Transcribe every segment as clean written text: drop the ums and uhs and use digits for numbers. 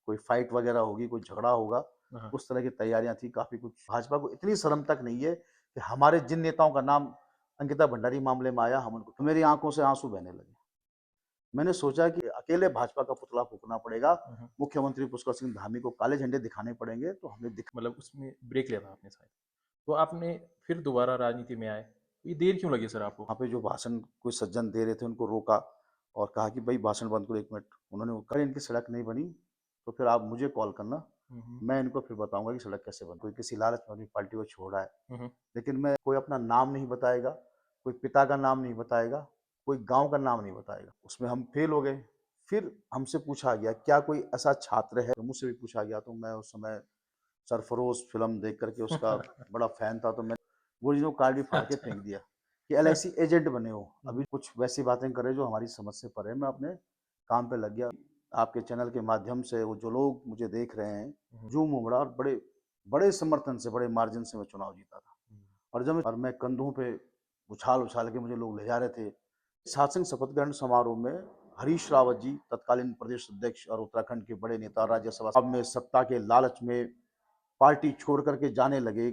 कोई फाइट वगैरह होगी, कोई झगड़ा होगा, हाँ, उस तरह की तैयारियां थी काफी कुछ। भाजपा को इतनी शर्म तक नहीं है कि हमारे जिन नेताओं का नाम अंकिता भंडारी मामले में आया, हम उनको, तो मेरी आंखों से आंसू बहने लगे। मैंने सोचा कि अकेले भाजपा का पुतला फूकना पड़ेगा, हाँ। मुख्यमंत्री पुष्कर सिंह धामी को काले झंडे दिखाने पड़ेंगे, तो हमने दिखा। मतलब उसमें ब्रेक लिया था आपने शायद। तो आपने फिर दोबारा राजनीति में आए। ये देर क्यों लगी सर आपको? वहाँ पे जो भाषण कोई सज्जन दे रहे थे उनको रोका और कहा कि भाई भाषण बंद करो 1 मिनट। उन्होंने कहा इनकी सड़क नहीं बनी तो फिर आप मुझे कॉल करना, हुँ, हुँ। मैं इनको फिर बताऊंगा कि सड़क कैसे बनी। कोई किसी लालच में अपनी पार्टी को छोड़ रहा है, हुँ, हुँ। लेकिन मैं कोई अपना नाम नहीं बताएगा, कोई पिता का नाम नहीं बताएगा, कोई गांव का नाम नहीं बताएगा। उसमें हम फेल हो गए। फिर हमसे पूछा गया क्या कोई ऐसा छात्र है, तो मुझसे भी पूछा गया, तो मैं उस समय सरफरोश फिल्म देख करके उसका बड़ा फैन था, तो मैं ओरिजिनल कार्ड भी फाड़ के अच्छा। फेंक दिया कि एलआईसी एजेंट बने हो। हुँ, अभी कुछ वैसी बातें करे जो हमारी समझ से परे। मैं अपने काम पे लग गया। आपके चैनल के माध्यम से वो जो लोग मुझे देख रहे हैं, हुँ, जूम उमड़ा और बड़े बड़े समर्थन से, बड़े मार्जिन से मैं चुनाव जीता था। हुँ। और मैं कंधों पे उछाल उछाल के मुझे लोग ले जा रहे थे। शासन शपथ ग्रहण समारोह में हरीश रावत जी, तत्कालीन प्रदेश अध्यक्ष और उत्तराखंड के बड़े नेता, राज्यसभा में सत्ता के लालच में पार्टी छोड़ करके जाने लगे।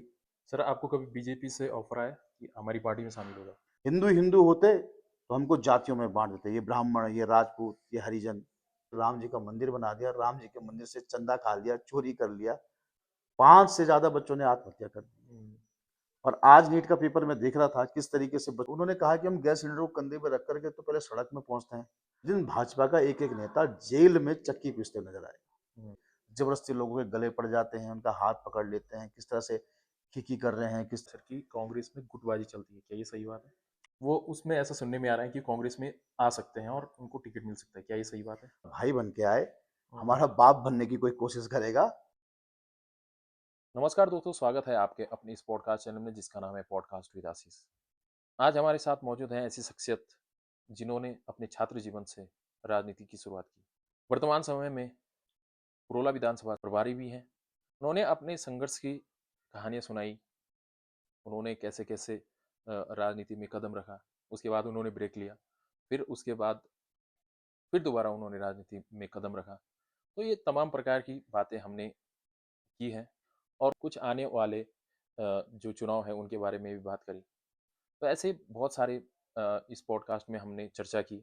सर आपको कभी बीजेपी से ऑफ़र आया कि हमारी पार्टी में शामिल हो जाओ? हिंदू हिंदू होते तो हमको जातियों में बांट देते, ये ब्राह्मण, ये राजपूत, ये हरिजन। राम जी का मंदिर बना दिया, राम जी के मंदिर से चंदा खा लिया, चोरी कर लिया। 5 से ज्यादा बच्चों ने आत्महत्या कर दी। हुँ। और आज नीट का पेपर में देख रहा था किस तरीके से उन्होंने कहा कि हम गैस सिलेंडर को कंधे पे रख करके तो पहले सड़क में पहुंचते हैं। जिन भाजपा का एक एक नेता जेल में चक्की पीसते नजर आए, हुँ। जबरदस्ती लोगों के गले पड़ जाते हैं, उनका हाथ पकड़ लेते हैं, किस तरह से खिकी कर रहे हैं, किस। सर कि कांग्रेस में गुटबाजी चलती है, क्या ये सही बात है? वो उसमें ऐसा सुनने में आ रहा है कि कांग्रेस में आ सकते हैं और उनको टिकट मिल सकता है, क्या ये सही बात है? भाई बन के आए, हुँ, हुँ। हमारा बाप बनने की कोई कोशिश करेगा। नमस्कार दोस्तों, स्वागत है आपके अपने इस पॉडकास्ट चैनल में जिसका नाम है पॉडकास्ट विद आशीष। आज हमारे साथ मौजूद हैं ऐसी शख्सियत जिन्होंने अपने छात्र जीवन से राजनीति की शुरुआत की। वर्तमान समय में पुरोला विधानसभा प्रभारी भी हैं। उन्होंने अपने संघर्ष की कहानियाँ सुनाई, उन्होंने कैसे-कैसे राजनीति में कदम रखा, उसके बाद उन्होंने ब्रेक लिया, फिर उसके बाद फिर दोबारा उन्होंने राजनीति में कदम रखा। तो ये तमाम प्रकार की बातें हमने की हैं और कुछ आने वाले जो चुनाव हैं उनके बारे में भी बात करी। तो ऐसे बहुत सारे इस पॉडकास्ट में हमने चर्चा की।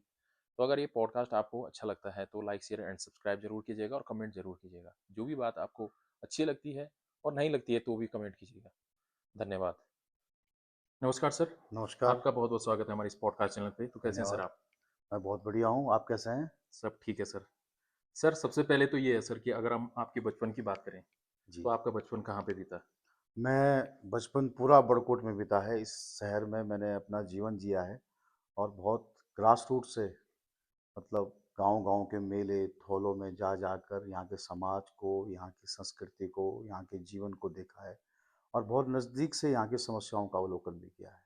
तो अगर ये पॉडकास्ट आपको अच्छा लगता है तो लाइक, शेयर एंड सब्सक्राइब ज़रूर कीजिएगा और कमेंट ज़रूर कीजिएगा। जो भी बात आपको अच्छी लगती है और नहीं लगती है तो भी कमेंट कीजिएगा। धन्यवाद। नमस्कार सर, नमस्कार। आपका बहुत-बहुत स्वागत है हमारे इस पॉडकास्ट चैनल पे। तो कैसे हैं सर धन्यवाद। आप? मैं बहुत बढ़िया हूँ, आप कैसे हैं? सब ठीक है सर। सर सबसे पहले तो ये है सर कि अगर हम आपके बचपन की बात करें, जी। तो आपका बचपन कहाँ पे बीता? मैं बचपन पूरा बड़कोट में बिता है। इस शहर में मैंने अपना जीवन जिया है और बहुत ग्रास रूट से, मतलब गांव-गांव के मेले, थोलों में जा जाकर यहाँ के समाज को, यहाँ की संस्कृति को, यहाँ के जीवन को देखा है और बहुत नज़दीक से यहाँ की समस्याओं का अवलोकन भी किया है।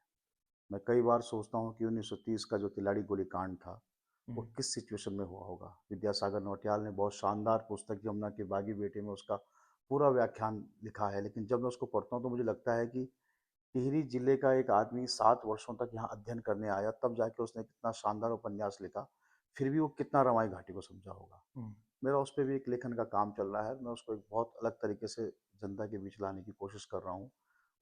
मैं कई बार सोचता हूँ कि 1930 का जो तिलाड़ी गोलीकांड था, वो हुँ, किस सिचुएशन में हुआ होगा। विद्यासागर नौटियाल ने बहुत शानदार पुस्तक यमुना के बागी बेटे में उसका पूरा व्याख्यान लिखा है, लेकिन जब मैं उसको पढ़ता हूँ तो मुझे लगता है कि टिहरी जिले का एक आदमी 7 वर्षों तक यहाँ अध्ययन करने आया, तब जाके उसने कितना शानदार उपन्यास लिखा। फिर भी वो कितना रमाई घाटी को समझा होगा। हुँ। मेरा उस पे भी एक लेखन का काम चल रहा है। मैं उसको एक बहुत अलग तरीके से जनता के बीच लाने की कोशिश कर रहा हूँ,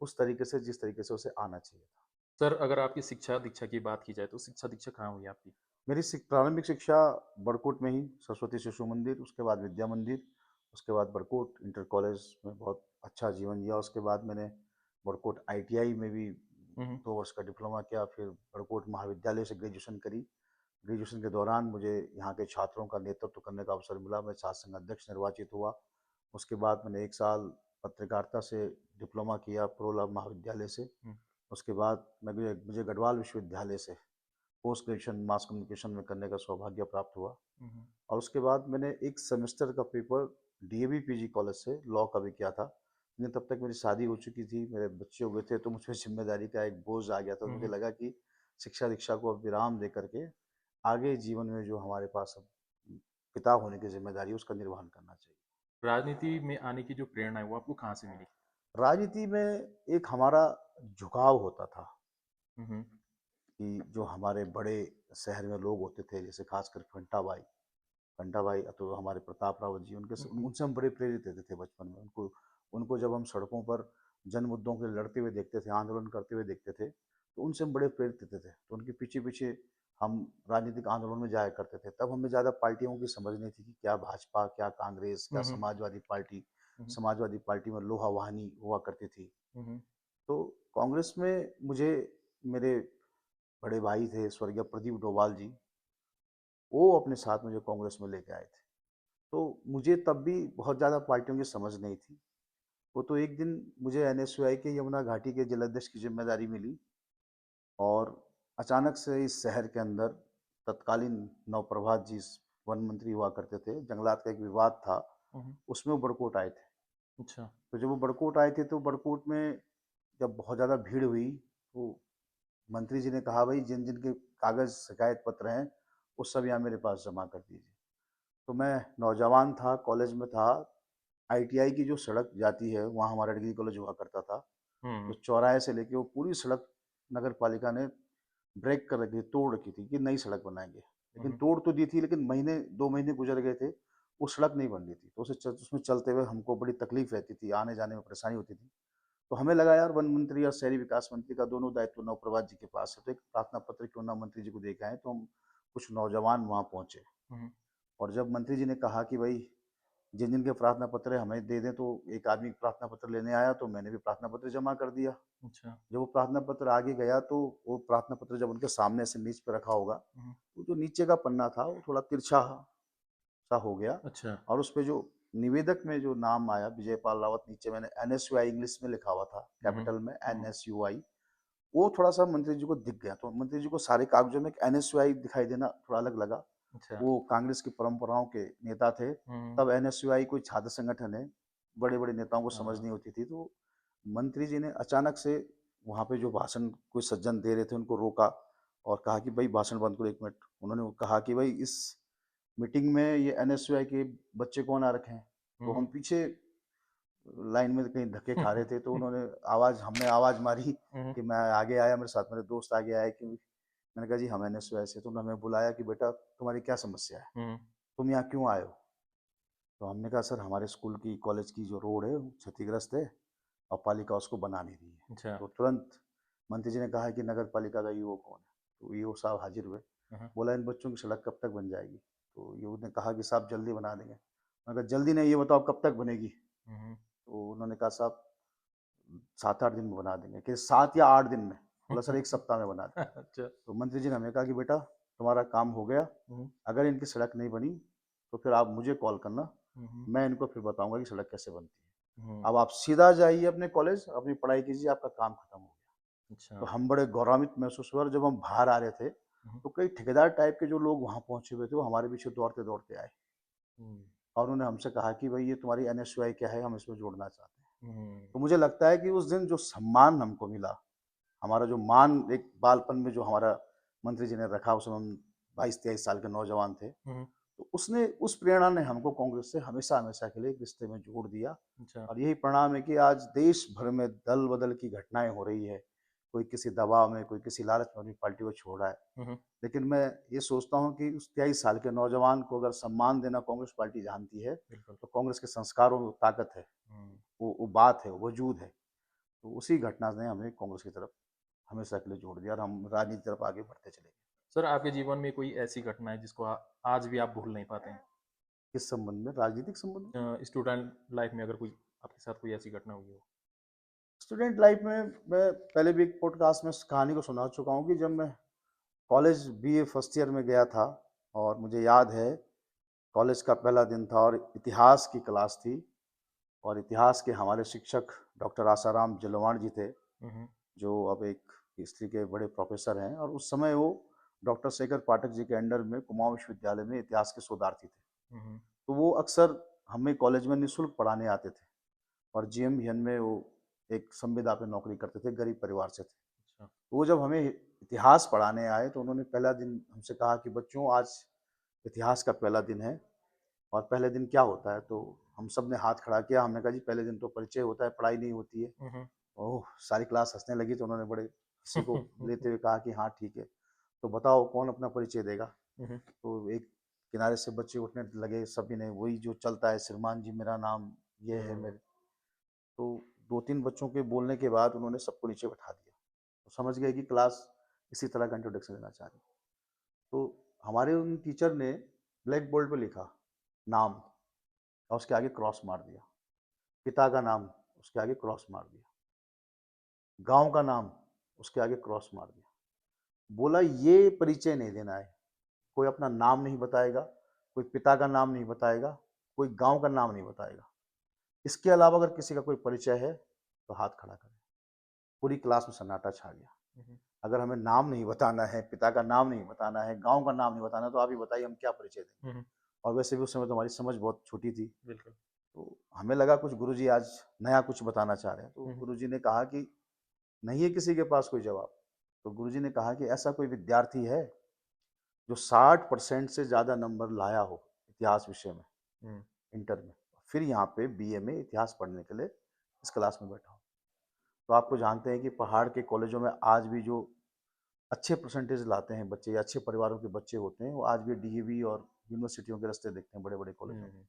उस तरीके से जिस तरीके से उसे आना चाहिए था। सर अगर आपकी शिक्षा-दीक्षा की बात की जाए तो शिक्षा-दीक्षा कहाँ हुई आपकी? मेरी प्रारंभिक शिक्षा बड़कोट में ही, सरस्वती शिशु मंदिर, उसके बाद विद्या मंदिर, उसके बाद बड़कोट इंटर कॉलेज में बहुत अच्छा जीवन जिया। उसके बाद मैंने बड़कोट आईटीआई में भी हुँ, हुँ। 2 वर्ष का डिप्लोमा किया, फिर बड़कोट महाविद्यालय से ग्रेजुएशन करी। ग्रेजुएशन के दौरान मुझे यहाँ के छात्रों का नेतृत्व करने का अवसर मिला, मैं छात्र संघ अध्यक्ष निर्वाचित हुआ। उसके बाद मैंने 1 साल पत्रकारिता से डिप्लोमा किया प्रोला महाविद्यालय से। हुँ, उसके बाद मुझे गढ़वाल विश्वविद्यालय से पोस्ट ग्रेजुएशन मास कम्युनिकेशन में करने का सौभाग्य प्राप्त हुआ। हुँ, हुँ। और उसके बाद मैंने एक सेमेस्टर का पेपर डीएवी पीजी कॉलेज से लॉ का भी किया था, लेकिन तब तक मेरी शादी हो चुकी थी, मेरे बच्चे हो गए थे, तो मुझ पे जिम्मेदारी का एक बोझ आ गया था। तो हुँ, मुझे हुँ। लगा कि शिक्षा दीक्षा को अब विराम दे करके आगे जीवन में जो हमारे पास अब पिता होने की जिम्मेदारी है, उसका निर्वहन करना चाहिए। राजनीति में आने की जो प्रेरणा है वो आपको कहाँ से मिली? राजनीति में एक हमारा झुकाव होता था हुँ, हुँ। कि जो हमारे बड़े शहर में लोग होते थे, जैसे खासकर फंटा भाई, घंटा भाई तो हमारे प्रताप रावत जी, उनके हुँ, उनसे हम बड़े प्रेरित रहते थे बचपन में। उनको उनको जब हम सड़कों पर जन मुद्दों के लिए लड़ते हुए देखते थे, आंदोलन करते हुए देखते थे, तो उनसे हम बड़े प्रेरित रहते थे। तो उनके पीछे-पीछे हम राजनीतिक आंदोलन में जाया करते थे। तब हमें ज़्यादा पार्टियों की समझ नहीं थी कि क्या भाजपा, क्या कांग्रेस, क्या हुँ, हुँ, समाजवादी पार्टी। हुँ, हुँ, समाजवादी पार्टी में लोहा वहानी हुआ करती थी। हुँ, हुँ, तो कांग्रेस में मुझे मेरे बड़े भाई थे स्वर्गीय प्रदीप डोभाल जी, वो अपने साथ मुझे कांग्रेस में लेके आए थे। तो मुझे तब भी बहुत ज़्यादा पार्टियों की समझ नहीं थी। वो तो एक दिन मुझे एनएसयूआई के यमुना घाटी के जिलाध्यक्ष की जिम्मेदारी मिली और अचानक से इस शहर के अंदर तत्कालीन नवप्रभात जी वन मंत्री हुआ करते थे, जंगलात का एक विवाद था, हुँ, हुँ, उसमें वो बड़कोट आए थे। अच्छा, तो जब वो बड़कोट आए थे तो बड़कोट में जब बहुत ज़्यादा भीड़ हुई तो मंत्री जी ने कहा भाई जिन जिन के कागज़ शिकायत पत्र हैं वो सब यहाँ मेरे पास जमा कर दीजिए। तो मैं नौजवान था, कॉलेज में था, आईटीआई की जो सड़क जाती है वहाँ हमारा डिग्री कॉलेज हुआ करता था। हुँ, तो चौराहे से लेके वो पूरी सड़क नगर पालिका ने ब्रेक कर रखी, तोड़ रखी थी कि नई सड़क बनाएंगे। हुँ, लेकिन हुँ, तोड़ तो दी थी, लेकिन महीने 2 महीने गुजर गए थे, वो सड़क नहीं बन रही थी। तो उसमें चलते हुए हमको बड़ी तकलीफ रहती थी, आने जाने में परेशानी होती थी। तो हमें लगा यार वन मंत्री और शहरी विकास मंत्री का दोनों दायित्व नवप्रभात जी के पास है, तो एक प्रार्थना पत्र क्यों ना मंत्री जी को दे के आए। तो हम कुछ नौजवान वहाँ पहुँचे हुँ, और जब मंत्री जी ने कहा कि भाई जिन जिन के प्रार्थना पत्र हमें दे दें, तो एक आदमी प्रार्थना पत्र लेने आया, तो मैंने भी प्रार्थना पत्र जमा कर दिया। अच्छा, जब वो प्रार्थना पत्र आगे गया तो वो प्रार्थना पत्र जब उनके सामने से नीच पे रखा होगा, हुँ, तो जो नीचे का पन्ना था वो थोड़ा तिरछा सा हो गया अच्छा, और उस पे जो निवेदक में जो नाम आया विजयपाल रावत, नीचे मैंने एनएसयूआई इंग्लिश में लिखा हुआ था, हुँ, हुँ, कैपिटल में हुँ, एनएसयूआई, वो थोड़ा-सा मंत्री जी को दिख गया। तो मंत्री जी को सारे कागज़ों में एक एनएसयूआई दिखाई देना थोड़ा अलग लगा। अच्छा, वो कांग्रेस की परंपराओं के नेता थे। हुँ, तब एनएसयूआई कोई छात्र संगठन है, बड़े-बड़े नेताओं को समझ हाँ, नहीं होती थी। तो मंत्री जी ने अचानक से वहाँ पे जो भाषण कोई सज्जन दे रहे थे उनको रोका और कहा कि, "भई भाषण बंद करो 1 मिनट।" उन्होंने वो कहा कि, "भई इस मीटिंग में ये एनएसयूआई के बच्चे कौन आ रखे हैं?" हुँ, तो हम हुँ, पीछे लाइन में कहीं धक्के खा रहे थे, तो हमने आवाज़ मारी हुँ, हुँ, कि मैं आगे आया, मेरे साथ मेरे दोस्त आगे आए कि मैंने कहा जी हम एनएसयूआई से। तो उन्होंने हमें बुलाया कि बेटा तुम्हारी क्या समस्या है? हुँ, तुम यहाँ क्यों आए हो? तो हमने कहा सर हमारे स्कूल की कॉलेज की जो रोड है वो क्षतिग्रस्त है और पालिका उसको बना नहीं रही है। अच्छा, तो तुरंत मंत्री जी ने कहा कि नगर पालिका का ईओ कौन है? तो ईओ साहब हाजिर हुए। हुँ, हुँ, बोला इन बच्चों की सड़क कब तक बन जाएगी? तो ईओ ने कहा कि साहब जल्दी बना देंगे। मैंने कहा जल्दी नहीं, ये बताओ कब तक बनेगी? हुँ, हुँ, तो उन्होंने कहा साहब 7-8 दिन में बना देंगे। कि 7 या 8 दिन में? बोला सर 1 सप्ताह में बना देंगे। अच्छा, तो मंत्री जी ने हमें कहा कि बेटा तुम्हारा काम हो गया, हुँ, अगर इनकी सड़क नहीं बनी तो फिर आप मुझे कॉल करना, हुँ, हुँ, मैं इनको फिर बताऊँगा कि सड़क कैसे बनती है। हुँ, अब आप सीधा जाइए अपने कॉलेज, अपनी पढ़ाई कीजिए, आपका काम खत्म हो गया। तो अच्छा, हम बड़े गौरवान्वित महसूस हुआ और जब हम बाहर आ रहे थे, हुँ, तो कई ठेकेदार टाइप के जो लोग वहाँ पहुँचे हुए थे, वो हमारे पीछे दौड़ते-दौड़ते आए हुँ, और उन्होंने हमसे कहा कि भई ये तुम्हारी एनएसयूआई क्या है, हम इसमें जोड़ना चाहते हैं। हुँ, तो मुझे लगता है कि उस दिन जो सम्मान हमको मिला, हमारा जो मान एक बालपन में जो हमारा मंत्री जी ने रखा, उस समय हम 22-23 साल के नौजवान थे, हुँ, तो उसने उस प्रेरणा ने हमको कांग्रेस से हमेशा-हमेशा के लिए एक रिश्ते में जोड़ दिया अच्छा, और यही परिणाम है कि आज देश भर में दल-बदल की घटनाएँ हो रही है। कोई किसी दबाव में, कोई किसी लालच में अपनी पार्टी को छोड़ रहा है। हुँ, हुँ, लेकिन मैं ये सोचता हूँ कि उस 23 साल के नौजवान को अगर सम्मान देना कांग्रेस पार्टी जानती है, बिल्कुल, तो कांग्रेस के संस्कारों में वो ताकत है, हुँ। वो बात है, वो वजूद है। तो उसी घटना ने हमें कांग्रेस की तरफ हमेशा के लिए जोड़ दिया और हम राजनीति की तरफ आगे बढ़ते चले गए। सर आपके जीवन में कोई ऐसी घटना है जिसको आज भी आप भूल नहीं पाते हैं? किस संबंध में? राजनीतिक संबंध में? स्टूडेंट लाइफ में अगर कोई आपके साथ कोई ऐसी घटना हुई हो? स्टूडेंट लाइफ में मैं पहले भी एक पॉडकास्ट में इस कहानी को सुना चुका हूँ कि जब मैं कॉलेज बीए फर्स्ट ईयर में गया था और मुझे याद है कॉलेज का पहला दिन था और इतिहास की क्लास थी और इतिहास के हमारे शिक्षक डॉक्टर आसाराम जलवाण जी थे, हुँ, हुँ, जो अब एक हिस्ट्री के बड़े प्रोफेसर हैं और उस समय वो डॉक्टर शेखर पाठक जी के अंडर में कुमाऊं विश्वविद्यालय में इतिहास के शोधार्थी थे। हुँ, हुँ, तो वो अक्सर हमें कॉलेज में निःशुल्क पढ़ाने आते थे और जीएमवीएन में वो एक संविदा पे नौकरी करते थे, गरीब परिवार से थे। अच्छा, तो वो जब हमें इतिहास पढ़ाने आए तो उन्होंने पहला दिन हमसे कहा कि बच्चों आज इतिहास का पहला दिन है और पहले दिन क्या होता है? तो हम सब ने हाथ खड़ा किया, हमने कहा जी पहले दिन तो परिचय होता है, पढ़ाई नहीं होती है। हुँ, हुँ, ओह! सारी क्लास हँसने लगी तो उन्होंने बड़े हँसी को लेते हुए कहा कि हाँ ठीक है, तो बताओ कौन अपना परिचय देगा? हुँ, हुँ, तो एक किनारे से बच्चे उठने लगे, सभी ने वही जो चलता है, श्रीमान जी मेरा नाम ये है हुँ, मेरे। तो 2-3 बच्चों के बोलने के बाद उन्होंने सबको नीचे बैठा दिया। तो समझ गए कि क्लास इसी तरह का इंट्रोडक्शन देना चाह रही है। तो हमारे उन टीचर ने ब्लैक बोर्ड पे लिखा नाम और उसके आगे क्रॉस मार दिया। पिता का नाम, उसके आगे क्रॉस मार दिया। गाँव का नाम, उसके आगे क्रॉस मार दिया। बोला ये परिचय नहीं देना है। कोई अपना नाम नहीं बताएगा, कोई पिता का नाम नहीं बताएगा, कोई गाँव का नाम नहीं बताएगा। इसके अलावा अगर किसी का कोई परिचय है, तो हाथ खड़ा करें। पूरी क्लास में सन्नाटा छा गया। हुँ, हुँ, अगर हमें नाम नहीं बताना है, पिता का नाम नहीं बताना है, गाँव का नाम नहीं बताना है, तो आप ही बताइए हम क्या परिचय दें? हुँ, हुँ, और वैसे भी उस समय तो हमारी समझ बहुत छोटी थी। बिल्कुल। तो हमें लगा कुछ गुरुजी आज नया कुछ बताना चाह रहे हैं। तो हुँ, हुँ, गुरुजी ने कहा कि नहीं है किसी के पास कोई जवाब। तो गुरुजी ने कहा कि ऐसा कोई विद्यार्थी है जो 60% से ज़्यादा नंबर लाया हो इतिहास विषय में, हुँ, इंटर में। फिर यहाँ पे बीए में इतिहास पढ़ने के लिए इस क्लास में बैठा हो। तो आपको जानते हैं कि पहाड़ के कॉलेजों में आज भी जो अच्छे परसेंटेज लाते हैं बच्चे या अच्छे परिवारों के बच्चे होते हैं, वो आज भी डीएवी और यूनिवर्सिटियों के रास्ते देखते हैं बड़े-बड़े कॉलेजों हुँ, में। हुँ,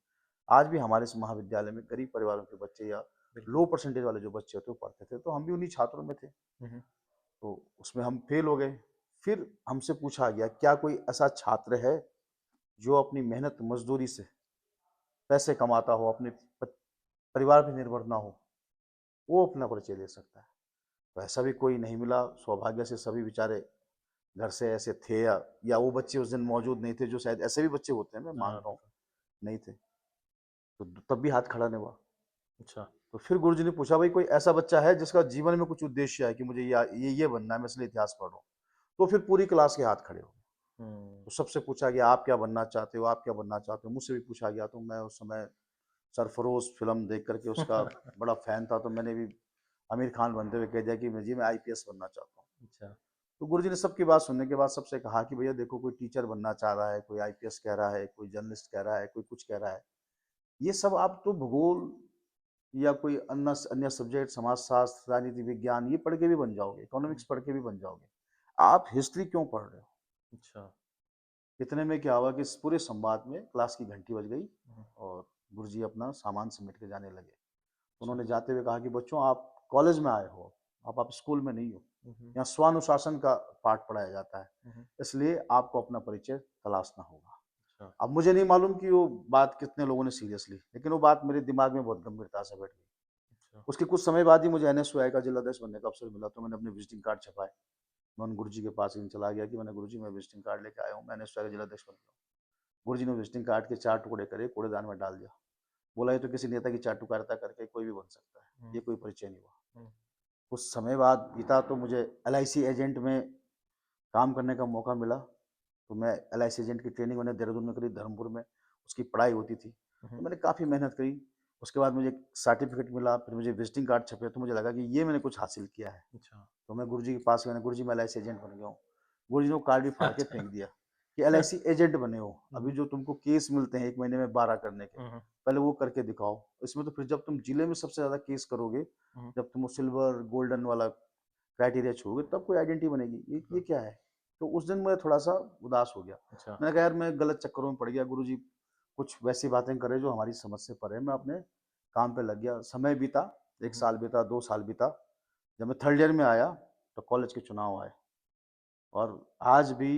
आज भी हमारे इस महाविद्यालय में गरीब परिवारों के बच्चे या बिल्कुल। लो परसेंटेज वाले जो बच्चे होते हैं वो पढ़ते थे, तो हम भी उन्हीं छात्रों में थे। हुँ, हुँ, तो उसमें हम फेल हो गए। फिर हमसे पूछा गया क्या कोई ऐसा छात्र है जो अपनी मेहनत मजदूरी से पैसे कमाता हो, अपने परिवार पर निर्भर ना हो, वो अपना परिचय दे सकता है। तो ऐसा भी कोई नहीं मिला। सौभाग्य से सभी बेचारे घर से ऐसे थे या वो बच्चे उस दिन मौजूद नहीं थे, जो शायद ऐसे भी बच्चे होते हैं, मैं हाँ, मानता हूँ, बिल्कुल। नहीं थे। तो तब भी हाथ खड़ा नहीं हुआ। अच्छा। तो फिर गुरुजी ने पूछा भाई कोई ऐसा बच्चा है जिसका जीवन में कुछ उद्देश्य है कि मुझे ये बनना है, मैं इसलिए इतिहास पढ़ रहा हूँ। तो फिर पूरी क्लास के हाथ खड़े हो गए। हुँ, तो सबसे पूछा गया आप क्या बनना चाहते हो, आप क्या बनना चाहते हो? मुझसे भी पूछा गया। तो मैं उस समय सरफरोश फिल्म देख करके उसका बड़ा फैन था। तो मैंने भी आमिर खान बनते हुए कह दिया कि मैं आईपीएस बनना चाहता हूँ। अच्छा। तो गुरुजी ने सबकी बात सुनने के बाद सबसे कहा कि भैया देखो, कोई टीचर बनना चाह रहा है, कोई आईपीएस कह रहा है, कोई जर्नलिस्ट कह रहा है, कोई कुछ कह रहा है। ये सब आप तो भूगोल या कोई अन्य अन्य सब्जेक्ट, समाजशास्त्र, राजनीति विज्ञान, ये पढ़ के भी बन जाओगे, हुँ, इकोनॉमिक्स पढ़ के भी बन जाओगे। आप हिस्ट्री क्यों पढ़ रहे हो? अच्छा। इतने में क्या हुआ कि इस पूरे संवाद में क्लास की घंटी बज गई हुँ, और गुरुजी अपना सामान समेट के जाने लगे। अच्छा। उन्होंने जाते हुए कहा कि बच्चों आप कॉलेज में आए हो, आप स्कूल में नहीं हो। हुँ, हुँ, यहाँ स्वानुशासन का पाठ पढ़ाया जाता है, हुँ, हुँ, इसलिए आपको अपना परिचय तलाशना होगा। अच्छा, अब मुझे नहीं मालूम कि वो बात कितने लोगों ने सीरियस ली, लेकिन वो बात मेरे दिमाग में बहुत गंभीरता से बैठ गई। अच्छा। उसके कुछ समय बाद ही मुझे एनएसयूआई का जिलाध्यक्ष बनने का अवसर मिला। तो मैंने अपने विजिटिंग कार्ड छपाए। मैं उन गुरुजी के पास ही चला गया कि मैंने गुरुजी मैं विजिटिंग कार्ड लेके आया हूँ, मैं एनएसयूआई का जिलाध्यक्ष बन गया हूँ। गुरुजी ने विजिटिंग कार्ड के 4 टुकड़े करे, कूड़ेदान में डाल दिया। बोला ये तो किसी नेता की चाटुकारिता करके कोई भी बन सकता है, हुँ, ये कोई परिचय नहीं हुआ। हुँ, कुछ समय बाद बीता तो मुझे एलआईसी एजेंट में काम करने का मौका मिला। तो मैं एलआईसी एजेंट की ट्रेनिंग मैंने देहरादून में करी, धर्मपुर में उसकी पढ़ाई होती थी। हुँ, तो हुँ, मैंने काफ़ी मेहनत करी। उसके बाद मुझे सर्टिफिकेट मिला, फिर मुझे विजिटिंग कार्ड छपे, तो मुझे लगा कि ये मैंने कुछ हासिल किया है। अच्छा। तो मैं गुरुजी के पास गया, गुरुजी मैं एलआईसी एजेंट बन गया हूँ। गुरुजी ने वो कार्ड भी फाड़ के अच्छा। फेंक दिया कि एलआईसी एजेंट बने हो, हुँ, अभी हुँ, जो तुमको केस मिलते हैं 1 महीने में 12 करने के, हुँ, हुँ, पहले वो करके दिखाओ। इसमें तो फिर जब तुम जिले में सबसे ज़्यादा केस करोगे, हुँ, जब तुम वो सिल्वर, गोल्डन वाला क्राइटेरिया छूओगे, तब कोई आइडेंटिटी बनेगी। ये बिल्कुल। क्या है? तो उस दिन मैं थोड़ा-सा उदास हो गया। अच्छा। मैंने कहा यार मैं गलत चक्करों में पड़ गया, गुरुजी कुछ वैसी बातें कर रहे जो हमारी समझ से परे है। मैं अपने काम पे लग गया। समय बीता, हुँ, 1 हुँ, साल बीता, 2 साल बीता। जब मैं थर्ड ईयर में आया, तो कॉलेज के चुनाव आए और आज भी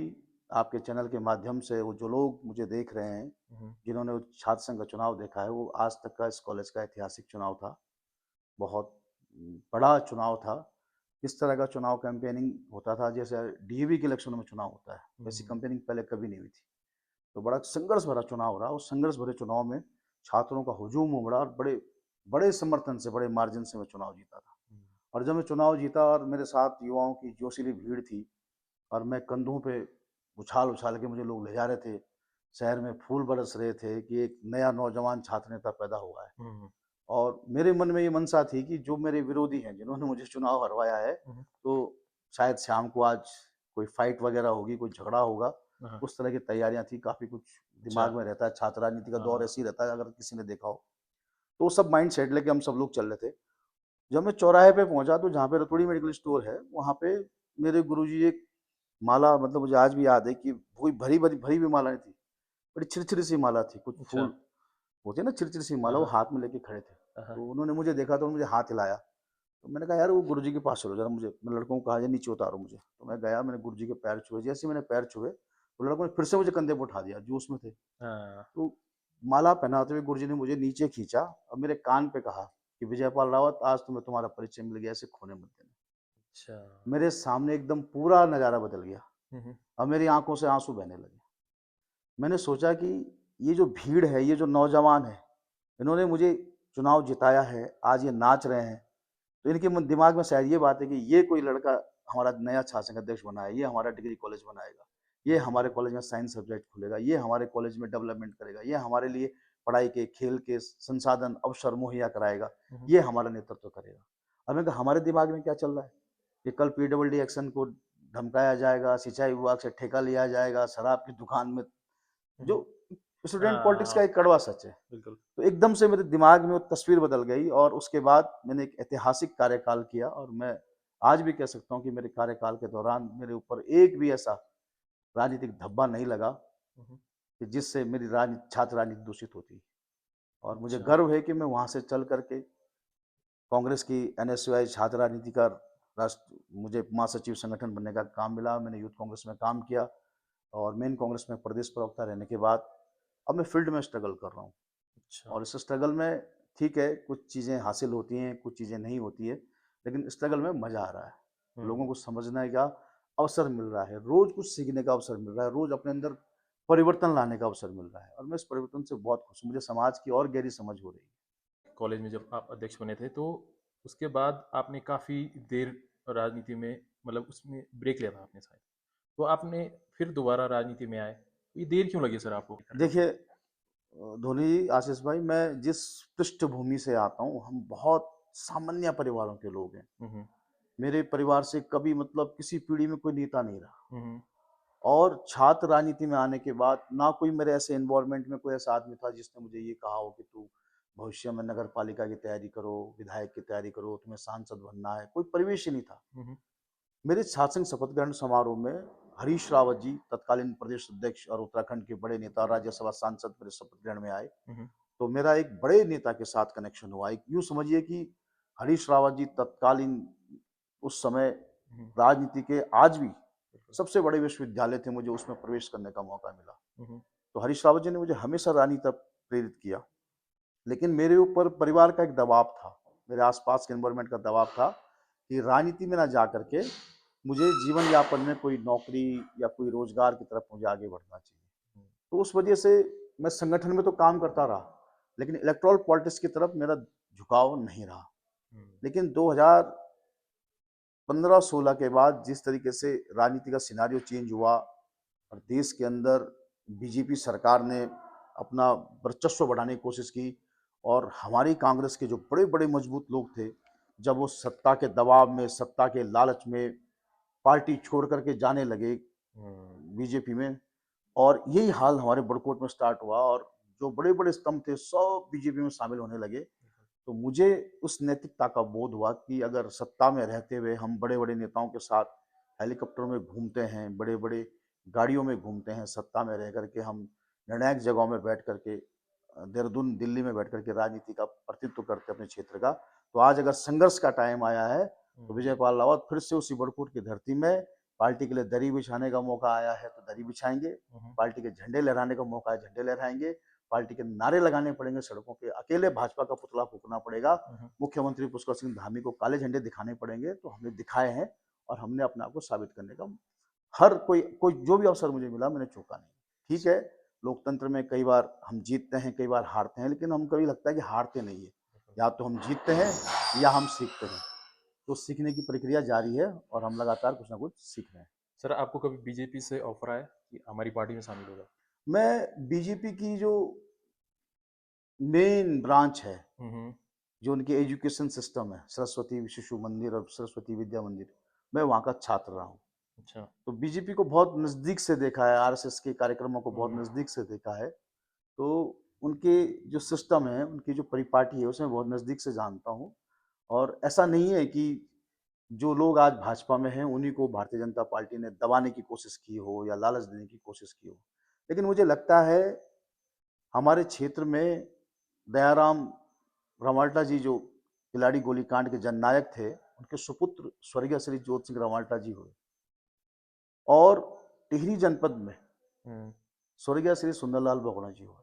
आपके चैनल के माध्यम से वो जो लोग मुझे देख रहे हैं, हुँ, हुँ, जिन्होंने वो छात्र संघ का चुनाव देखा है, वो आज तक का इस कॉलेज का ऐतिहासिक चुनाव था। बहुत बड़ा चुनाव था। इस तरह का चुनाव कैंपेनिंग होता था जैसे डीएवी के इलेक्शनों में चुनाव होता है, वैसी हुँ, कैंपेनिंग पहले कभी नहीं हुई थी। तो बड़ा संघर्ष भरा चुनाव रहा। उस संघर्ष भरे चुनाव में छात्रों का हुजूम उमड़ा और बड़े बड़े समर्थन से, बड़े मार्जिन से मैं चुनाव जीता था। हुँ, और जब मैं चुनाव जीता और मेरे साथ युवाओं की जोशीली भीड़ थी और मैं कंधों पे उछाल-उछाल के मुझे लोग ले जा रहे थे। शहर में फूल बरस रहे थे कि एक नया नौजवान छात्र नेता पैदा हुआ है। हुँ, हुँ, और मेरे मन में ये मनसा थी कि जो मेरे विरोधी हैं, जिन्होंने मुझे चुनाव हरवाया है, हुँ, तो शायद शाम को आज कोई फाइट वगैरह होगी, कोई झगड़ा होगा। हाँ, उस तरह की तैयारियां थी, काफ़ी कुछ अच्छा। दिमाग में रहता है, छात्र राजनीति का दौर हाँ, ऐसे ही रहता है, अगर किसी ने देखा हो। तो वो सब माइंड सेट लेके हम सब लोग चल रहे थे। जब मैं चौराहे पे पहुंचा, तो जहाँ पे रतुड़ी मेडिकल स्टोर है, वहाँ पे मेरे गुरुजी एक माला, मतलब मुझे आज भी याद है कि कोई भरी भरी भरी हुई माला नहीं थी। बड़ी छिरछिरी सी माला थी, कुछ अच्छा। फूल होते हैं ना छिरछिरी सी हाँ, माला, वो हाँ। हाथ में लेके खड़े थे। हाँ, हाँ। तो उन्होंने मुझे देखा तो मुझे हाथ हिलाया। तो मैंने कहा यार वो गुरुजी के पास चलो ज़रा मुझे, मैं लड़कों को कहा ये नीचे उतारो मुझे। तो मैं गया, मैंने गुरुजी के पैर छुए, जैसे ही मैंने पैर छुए, तो लड़कों ने फिर से मुझे कंधे पे उठा दिया, जोश में थे। हाँ। तो माला पहनाते हुए गुरुजी ने मुझे नीचे खींचा और मेरे कान पे कहा कि विजयपाल रावत आज तुम्हें तुम्हारा परिचय मिल गया, इसे खोने मत देना। अच्छा। मेरे सामने एकदम पूरा नज़ारा बदल गया हुँ, हुँ। और मेरी आँखों से आँसू बहने लगे। मैंने सोचा कि ये जो भीड़ है, ये जो नौजवान है, इन्होंने मुझे चुनाव जिताया है, आज ये नाच रहे हैं, तो इनके मन दिमाग में शायद ये बात है कि ये कोई लड़का हमारा नया छात्र अध्यक्ष बना है, ये हमारा डिग्री कॉलेज बनाएगा, ये हमारे कॉलेज में साइंस सब्जेक्ट खुलेगा, ये हमारे कॉलेज में डेवलपमेंट करेगा, ये हमारे लिए पढ़ाई के, खेल के संसाधन, अवसर मुहैया कराएगा, हुँ, हुँ। ये हमारा नेतृत्व करेगा। अब मैंने कहा हमारे दिमाग में क्या चल रहा है कि कल पीडब्ल्यूडी एक्शन को धमकाया जाएगा, सिंचाई विभाग से ठेका लिया जाएगा, शराब की दुकान में, हुँ, जो हुँ। स्टूडेंट हाँ, हाँ, पॉलिटिक्स का हाँ। एक कड़वा सच है। बिल्कुल। तो एकदम से मेरे दिमाग में वो तस्वीर बदल गई और उसके बाद मैंने एक ऐतिहासिक कार्यकाल किया और मैं आज भी कह सकता हूँ कि मेरे कार्यकाल के दौरान मेरे ऊपर एक भी ऐसा राजनीतिक धब्बा नहीं लगा हुँ, हुँ। कि जिससे मेरी छात्र राजनीति दूषित होती। और मुझे अच्छा। गर्व है कि मैं वहाँ से चल करके कांग्रेस की एनएसयूआई छात्र राजनीति का राष्ट्र मुझे महासचिव संगठन बनने का काम मिला। मैंने यूथ कांग्रेस में काम किया और मेन कांग्रेस में प्रदेश प्रवक्ता रहने के बाद अब मैं फील्ड में स्ट्रगल कर रहा हूँ। अच्छा। और इस स्ट्रगल में ठीक है, कुछ चीज़ें हासिल होती हैं, कुछ चीज़ें नहीं होती है, लेकिन स्ट्रगल में मज़ा आ रहा है। लोगों हुँ। को समझने का अवसर मिल रहा है, रोज़ कुछ सीखने का अवसर मिल रहा है, रोज़ अपने अंदर परिवर्तन लाने का अवसर मिल रहा है और मैं इस परिवर्तन से बहुत खुश हूँ। मुझे समाज की और गहरी समझ हो रही है। कॉलेज में जब आप अध्यक्ष बने थे, तो उसके बाद आपने काफ़ी देर राजनीति में, मतलब उसमें ब्रेक लिया था आपने शायद। तो आपने फिर दोबारा राजनीति में आए। तो ये देर क्यों लगी सर आपको करने में? देखिए धोनी जी, आशीष भाई, मैं जिस पृष्ठभूमि से आता हूँ, हम बहुत सामान्य परिवारों के लोग हैं। हुँ, हुँ। मेरे परिवार से कभी मतलब किसी पीढ़ी में कोई नेता नहीं रहा। हुँ, हुँ। और छात्र राजनीति में आने के बाद ना कोई मेरे ऐसे इन्वॉल्वमेंट में कोई ऐसा आदमी था जिसने मुझे ये कहा हो कि तू भविष्य में नगर पालिका की तैयारी करो, विधायक की तैयारी करो, तुम्हें सांसद बनना है, कोई परिवेश ही नहीं था। हुँ, हुँ। मेरे छात्र संघ शपथ ग्रहण समारोह में हरीश रावत जी, तत्कालीन प्रदेश अध्यक्ष और उत्तराखंड के बड़े नेता, राज्यसभा सांसद मेरे शपथ ग्रहण में आए। हुँ, हुँ। तो मेरा एक बड़े नेता के साथ कनेक्शन हुआ। एक यूँ समझिए कि हरीश रावत जी तत्कालीन उस समय हुँ, हुँ। राजनीति के आज भी बिल्कुल। सबसे बड़े विश्वविद्यालय थे, मुझे उसमें प्रवेश करने का मौका मिला। हुँ, हुँ। तो हरीश रावत जी ने मुझे हमेशा राजनीति तरफ प्रेरित किया। लेकिन मेरे ऊपर परिवार का एक दबाव था, मेरे आस-पास के एनवायरनमेंट का दबाव था कि राजनीति में ना जा कर के मुझे जीवन यापन में कोई नौकरी या कोई रोज़गार की तरफ मुझे आगे बढ़ना चाहिए। हुँ, तो उस वजह से मैं संगठन में तो काम करता रहा, लेकिन इलेक्टोरल पॉलिटिक्स की तरफ मेरा झुकाव नहीं रहा। हुँ। लेकिन 2015-16 के बाद जिस तरीके से राजनीति का सिनेरियो चेंज हुआ और देश के अंदर बीजेपी सरकार ने अपना वर्चस्व बढ़ाने की कोशिश की और हमारी कांग्रेस के जो बड़े-बड़े मजबूत लोग थे, जब वो सत्ता के दबाव में, सत्ता के लालच में पार्टी छोड़ कर के जाने लगे हुँ। बीजेपी में, और यही हाल हमारे बड़कोट में स्टार्ट हुआ और जो बड़े-बड़े स्तंभ थे सब बीजेपी में शामिल होने लगे। तो मुझे उस नैतिकता का बोध हुआ कि अगर सत्ता में रहते हुए हम बड़े-बड़े नेताओं के साथ हेलीकॉप्टरों में घूमते हैं, बड़े-बड़े गाड़ियों में घूमते हैं, सत्ता में रह कर के हम निर्णायक जगहों में बैठ कर के देहरादून, दिल्ली में बैठ कर के राजनीति का प्रतिनिधित्व करते हैं अपने क्षेत्र का। तो आज अगर संघर्ष का टाइम आया है, तो हुँ, विजयपाल रावत फिर से उसी बड़कोट की धरती में पार्टी के लिए दरी बिछाने का मौका आया है, तो दरी बिछाएँगे। हुँ, हुँ। पार्टी के झंडे लहराने का मौका है, झंडे लहराएँगे। पार्टी के नारे लगाने पड़ेंगे सड़कों पे, अकेले भाजपा का पुतला फूँकना पड़ेगा। हुँ, हुँ। मुख्यमंत्री पुष्कर सिंह धामी को काले झंडे दिखाने पड़ेंगे, तो हमने दिखाए हैं और हमने अपने आप को साबित करने का हर कोई कोई जो भी अवसर मुझे मिला मैंने चूका नहीं। ठीक है, लोकतंत्र में कई बार हम जीतते हैं, कई बार हारते हैं, लेकिन हम कभी लगता है कि हारते नहीं है। या तो हम जीतते हैं या हम सीखते हैं। तो सीखने की प्रक्रिया जारी है और हम लगातार कुछ ना कुछ सीख रहे हैं। सर, आपको कभी बीजेपी से ऑफ़र आया कि हमारी पार्टी में शामिल हो जाओ? मैं बीजेपी की जो मेन ब्रांच है, हुँ, हुँ। जो उनकी एजुकेशन सिस्टम है, सरस्वती शिशु मंदिर और सरस्वती विद्या मंदिर, मैं वहाँ का छात्र रहा हूँ। अच्छा। तो बीजेपी को बहुत नज़दीक से देखा है, आरएसएस के कार्यक्रमों को हुँ, बहुत हुँ। नज़दीक से देखा है। तो उनके जो सिस्टम है, उनकी जो परिपाटी है, उसे मैं बहुत नज़दीक से जानता हूँ। और ऐसा नहीं है कि जो लोग आज भाजपा में हैं, उन्हीं को भारतीय जनता पार्टी ने दबाने की कोशिश की हो या लालच देने की कोशिश की हो। लेकिन मुझे लगता है हमारे क्षेत्र में दयाराम रमाल्टा जी जो खिलाड़ी गोलीकांड के जननायक थे, उनके सुपुत्र स्वर्गीय श्री जोत सिंह रमाल्टा जी हुए और टिहरी जनपद में हुँ, स्वर्गीय श्री सुंदरलाल बोगड़ा जी हुए।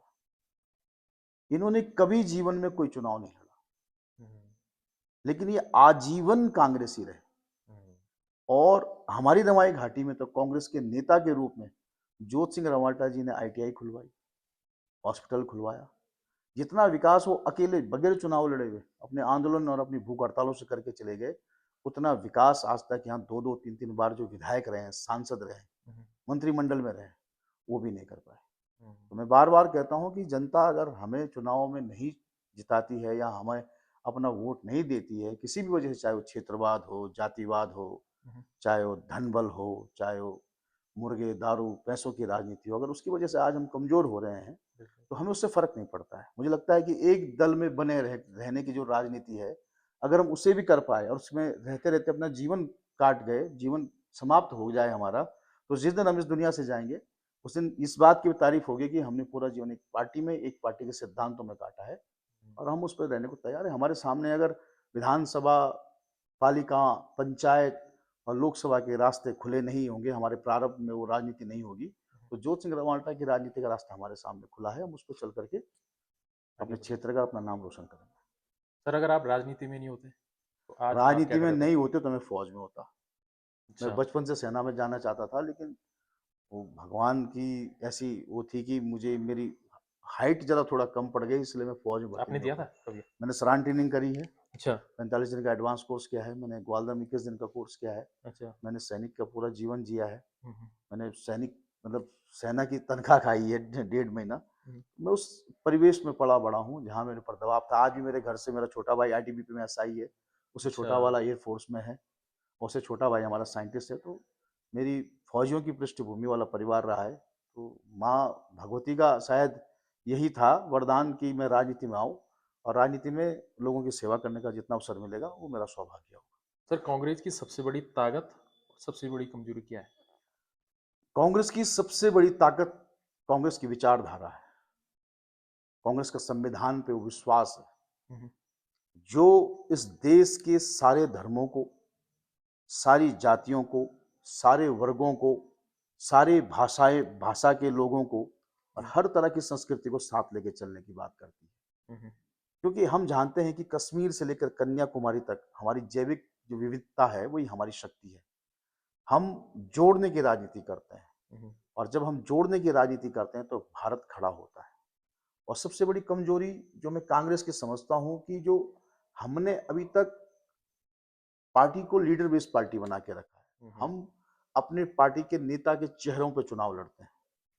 इन्होंने कभी जीवन में कोई चुनाव नहीं लड़ा, हुँ, लेकिन ये आजीवन कांग्रेसी रहे हुँ, और हमारी रमाई घाटी में तो कांग्रेस के नेता के रूप में जोत सिंह रमाल्टा जी ने आईटीआई खुलवाई, हॉस्पिटल खुलवाया। जितना विकास वो अकेले बगैर चुनाव लड़े हुए अपने आंदोलन और अपनी भूख हड़तालों से करके चले गए, उतना विकास आज तक यहाँ दो दो तीन तीन बार जो विधायक रहे हैं, सांसद रहे, हुँ, मंत्रिमंडल में रहे, वो भी नहीं कर पाए। हुँ, तो मैं बार बार कहता हूँ कि जनता अगर हमें चुनाव में नहीं जिताती है या हमें अपना वोट नहीं देती है किसी भी वजह से, चाहे वो क्षेत्रवाद हो, जातिवाद हो, हुँ, चाहे वो धन बल हो, चाहे वो मुर्गे दारू पैसों की राजनीति हो, अगर उसकी वजह से आज हम कमजोर हो रहे हैं बिल्कुल। तो हमें उससे फर्क नहीं पड़ता है। मुझे लगता है कि एक दल में बने रहने की जो राजनीति है, अगर हम उसे भी कर पाए और उसमें रहते रहते अपना जीवन काट गए, जीवन समाप्त हो जाए हमारा, तो जिस दिन हम इस दुनिया से जाएंगे उस दिन इस बात की भी तारीफ होगी कि हमने पूरा जीवन एक पार्टी में, एक पार्टी के सिद्धांतों में काटा है हुँ, और हम उस पर रहने को तैयार हैं। हमारे सामने अगर विधानसभा, पालिका, पंचायत और लोकसभा के रास्ते खुले नहीं होंगे, हमारे प्रारंभ में वो राजनीति नहीं होगी, तो ज्योत सिंह रवाल्टा की राजनीति का रास्ता हमारे सामने खुला है। हम उस पर चल करके आगे अपने बढ़ क्षेत्र का अपना नाम रोशन करेंगे। सर अगर आप राजनीति में नहीं होते, तो आज आप क्या राजनीति में करते? नहीं होते तो मैं फौज में होता। मैं अच्छा, बचपन से सेना में जाना चाहता था, लेकिन वो भगवान की ऐसी वो थी कि मुझे मेरी हाइट ज़रा थोड़ा कम पड़ गई, इसलिए मैं फौज में भर्ती आपने नहीं हो दिया था पाया। कभी? मैंने सरान ट्रेनिंग करी है, अच्छा, 45 दिन का एडवांस कोर्स किया है, मैंने ग्वालियर में 21 दिन का कोर्स किया है, अच्छा। मैंने सैनिक का पूरा जीवन जिया है, हुँ, हुँ, मैंने सैनिक मतलब सेना की तनख्वाह खाई है 1.5 महीना। हुँ, मैं उस परिवेश में पला बड़ा हूँ जहाँ मेरे पर दबाव था। आज भी मेरे घर से मेरा छोटा भाई आईटीबीपी में एसआई है, उससे अच्छा, छोटा वाला एयरफोर्स में है, उससे छोटा भाई हमारा साइंटिस्ट है। तो मेरी फौजियों की पृष्ठभूमि वाला परिवार रहा है। तो माँ भगवती का शायद यही था वरदान कि मैं राजनीति में आऊँ और राजनीति में लोगों की सेवा करने का जितना अवसर मिलेगा वो मेरा सौभाग्य होगा। सर कांग्रेस की सबसे बड़ी ताकत और सबसे बड़ी कमज़ोरी क्या है? कांग्रेस की सबसे बड़ी ताकत कांग्रेस की विचारधारा है, कांग्रेस का संविधान पे वो विश्वास है हुँ, हुँ, जो इस देश के सारे धर्मों को, सारी जातियों को, सारे वर्गों को, सारे भाषा के लोगों को और हुँ, हर तरह की संस्कृति को साथ लेके चलने की बात करती है। हुँ, हुँ, क्योंकि हम जानते हैं कि कश्मीर से लेकर कन्याकुमारी तक हमारी जैविक जो विविधता है वही हमारी शक्ति है। हम जोड़ने की राजनीति करते हैं हुँ, हुँ, और जब हम जोड़ने की राजनीति करते हैं तो भारत खड़ा होता है। और सबसे बड़ी कमजोरी जो मैं कांग्रेस की समझता हूं कि जो हमने अभी तक पार्टी को लीडर बेस्ड पार्टी बना के रखा है। हुँ, हुँ, हम अपने पार्टी के नेता के चेहरों पर चुनाव लड़ते हैं।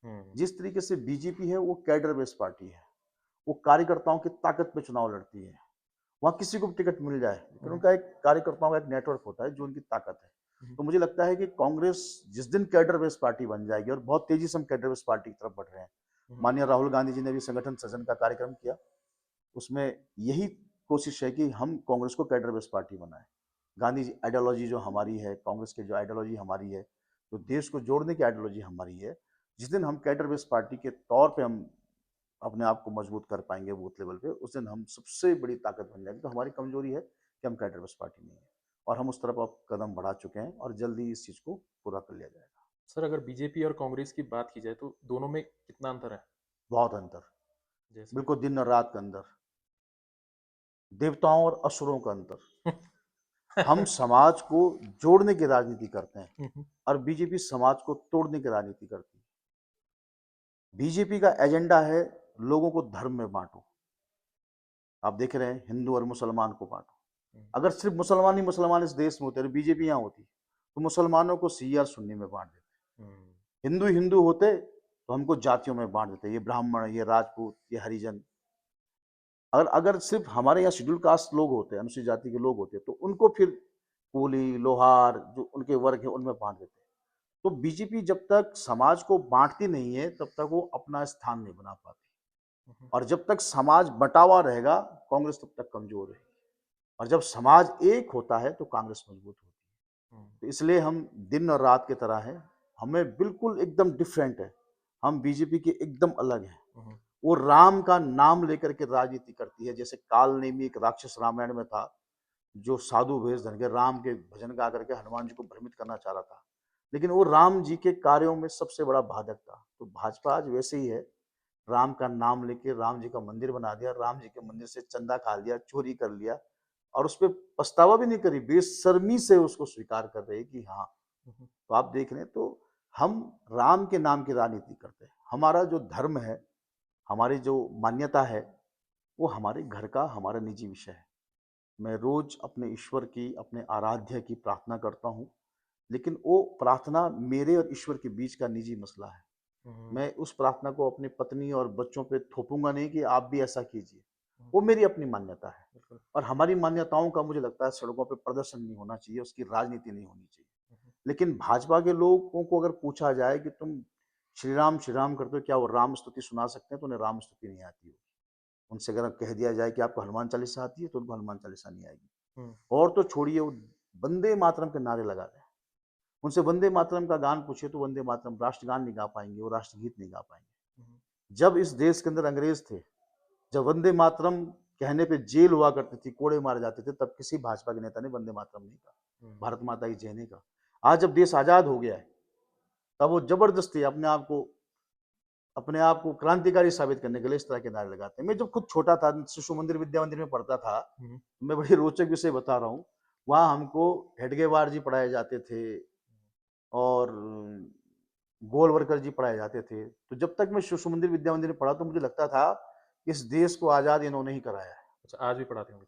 हुँ, जिस तरीके से बीजेपी है वो कैडर बेस्ड पार्टी है, वो कार्यकर्ताओं की ताकत पे चुनाव लड़ती है। वहाँ किसी को भी टिकट मिल जाए, लेकिन हुँ, उनका एक कार्यकर्ताओं का एक नेटवर्क होता है जो उनकी ताकत है। हुँ, तो मुझे लगता है कि कांग्रेस जिस दिन कैडर बेस्ड पार्टी बन जाएगी और बहुत तेजी से हम कैडर बेस्ड पार्टी की तरफ बढ़ रहे हैं। हुँ, माननीय राहुल गांधी जी ने भी संगठन सृजन का कार्यक्रम किया, उसमें यही कोशिश है कि हम कांग्रेस को कैडर बेस्ड पार्टी बनाएं। गांधी जी आइडियोलॉजी जो हमारी है, कांग्रेस की जो आइडियोलॉजी हमारी है, जो देश को जोड़ने की आइडियोलॉजी हमारी है, जिस दिन हम कैडर बेस्ड पार्टी के तौर पे हम अपने आप को मजबूत कर पाएंगे बूथ लेवल पे, उस दिन हम सबसे बड़ी ताकत बन जाएंगे। तो हमारी कमजोरी है कि हम कैडर बेस्ड पार्टी नहीं है और हम उस तरफ अब कदम बढ़ा चुके हैं और जल्दी इस चीज़ को पूरा कर लिया जाएगा। सर अगर बीजेपी और कांग्रेस की बात की जाए तो दोनों में कितना अंतर है? बहुत अंतर, जैसे? बिल्कुल दिन और रात का अंदर, देवताओं और असुरों का अंतर। हम समाज को जोड़ने की राजनीति करते हैं हुँ, हुँ, और बीजेपी समाज को तोड़ने की राजनीति करती है। बीजेपी का एजेंडा है लोगों को धर्म में बांटो। आप देख रहे हैं हिंदू और मुसलमान को बांटो। हुँ, अगर सिर्फ मुसलमान ही मुसलमान इस देश में होते और बीजेपी यहाँ होती तो मुसलमानों को सी और सुन्नी में बांट देते, हुँ, हिंदू हिंदू होते तो हमको जातियों में बांट देते, ये ब्राह्मण, ये राजपूत, ये हरिजन। अगर अगर सिर्फ हमारे यहाँ शेड्यूल कास्ट लोग होते, अनुसूचित जाति के लोग होते, तो उनको फिर कोली लोहार जो उनके वर्ग है उनमें बांट देते। तो बीजेपी जब तक समाज को बांटती नहीं है तब तक वो अपना स्थान नहीं बना पाती हुँ, हुँ, और जब तक समाज बटा हुआ रहेगा कांग्रेस तब तक कमजोर रहेगी और जब समाज एक होता है तो कांग्रेस मजबूत होती है। हुँ, तो इसलिए हम दिन और रात की तरह हैं, हमें बिल्कुल एकदम डिफरेंट है। हम बीजेपी के एकदम अलग हैं। हुँ, वो राम का नाम लेकर के राजनीति करती है, जैसे काल नेमी एक राक्षस रामायण में था, जो साधु वेश धर के राम के भजन गा करके हनुमान जी को भ्रमित करना चाह रहा था, लेकिन वो राम जी के कार्यों में सबसे बड़ा बाधक था। तो भाजपा आज वैसे ही है, राम का नाम लेके राम जी का मंदिर बना दिया, राम जी के मंदिर से चंदा खा लिया, चोरी कर लिया, और उस पर पछतावा भी नहीं करी, बेशर्मी से उसको स्वीकार कर रहे कि हाँ। हुँ, तो आप देख रहे हैं, तो हम राम के नाम की राजनीति करते हैं। हमारा जो धर्म है, हमारी जो मान्यता है, वो हमारे घर का हमारा निजी विषय है। मैं रोज अपने ईश्वर की, अपने आराध्य की प्रार्थना करता हूँ, लेकिन वो प्रार्थना मेरे और ईश्वर के बीच का निजी मसला है। हुँ, मैं उस प्रार्थना को अपनी पत्नी और बच्चों पे थोपूंगा नहीं कि आप भी ऐसा कीजिए। हुँ, वो मेरी अपनी मान्यता है, बिल्कुल। और हमारी मान्यताओं का मुझे लगता है सड़कों पे प्रदर्शन नहीं होना चाहिए, उसकी राजनीति नहीं होनी चाहिए। हुँ, हुँ, लेकिन भाजपा के लोगों को अगर पूछा जाए कि तुम श्री राम करते हो, क्या वो राम स्तुति सुना सकते हैं, तो उन्हें राम स्तुति नहीं आती होगी। उनसे अगर कह दिया जाए कि आपको हनुमान चालीसा आती है, तो उनको हनुमान चालीसा नहीं आएगी। हुँ, और तो छोड़िए, वो वंदे मातरम के नारे लगा रहे हैं। उनसे वंदे मातरम का गान पूछिए तो वंदे मातरम राष्ट्रगान नहीं गा पाएंगे, वो राष्ट्रगीत नहीं गा पाएंगे। हुँ, जब इस देश के अंदर अंग्रेज थे, जब वंदे मातरम कहने पे जेल हुआ करती थी, कोड़े मारे जाते थे, तब किसी भाजपा के नेता ने वंदे मातरम नहीं कहा, हुँ, भारत माता की जय नहीं कहा। आज जब देश आजाद हो गया है, तब वो जबरदस्ती अपने आप को क्रांतिकारी साबित करने के लिए इस तरह के नारे लगाते हैं। मैं जब खुद छोटा था, शिशु मंदिर विद्या मंदिर में पढ़ता था, हुँ, तो मैं बड़ी रोचक विषय बता रहा हूँ। वहाँ हमको हेडगेवार जी पढ़ाए जाते थे, और गोलवरकर जी पढ़ाए जाते थे। तो जब तक मैं शिशु मंदिर विद्या मंदिर में पढ़ा, तो मुझे लगता था इस देश को आज़ाद इन्होंने ही कराया है। अच्छा आज भी पढ़ाते होंगे?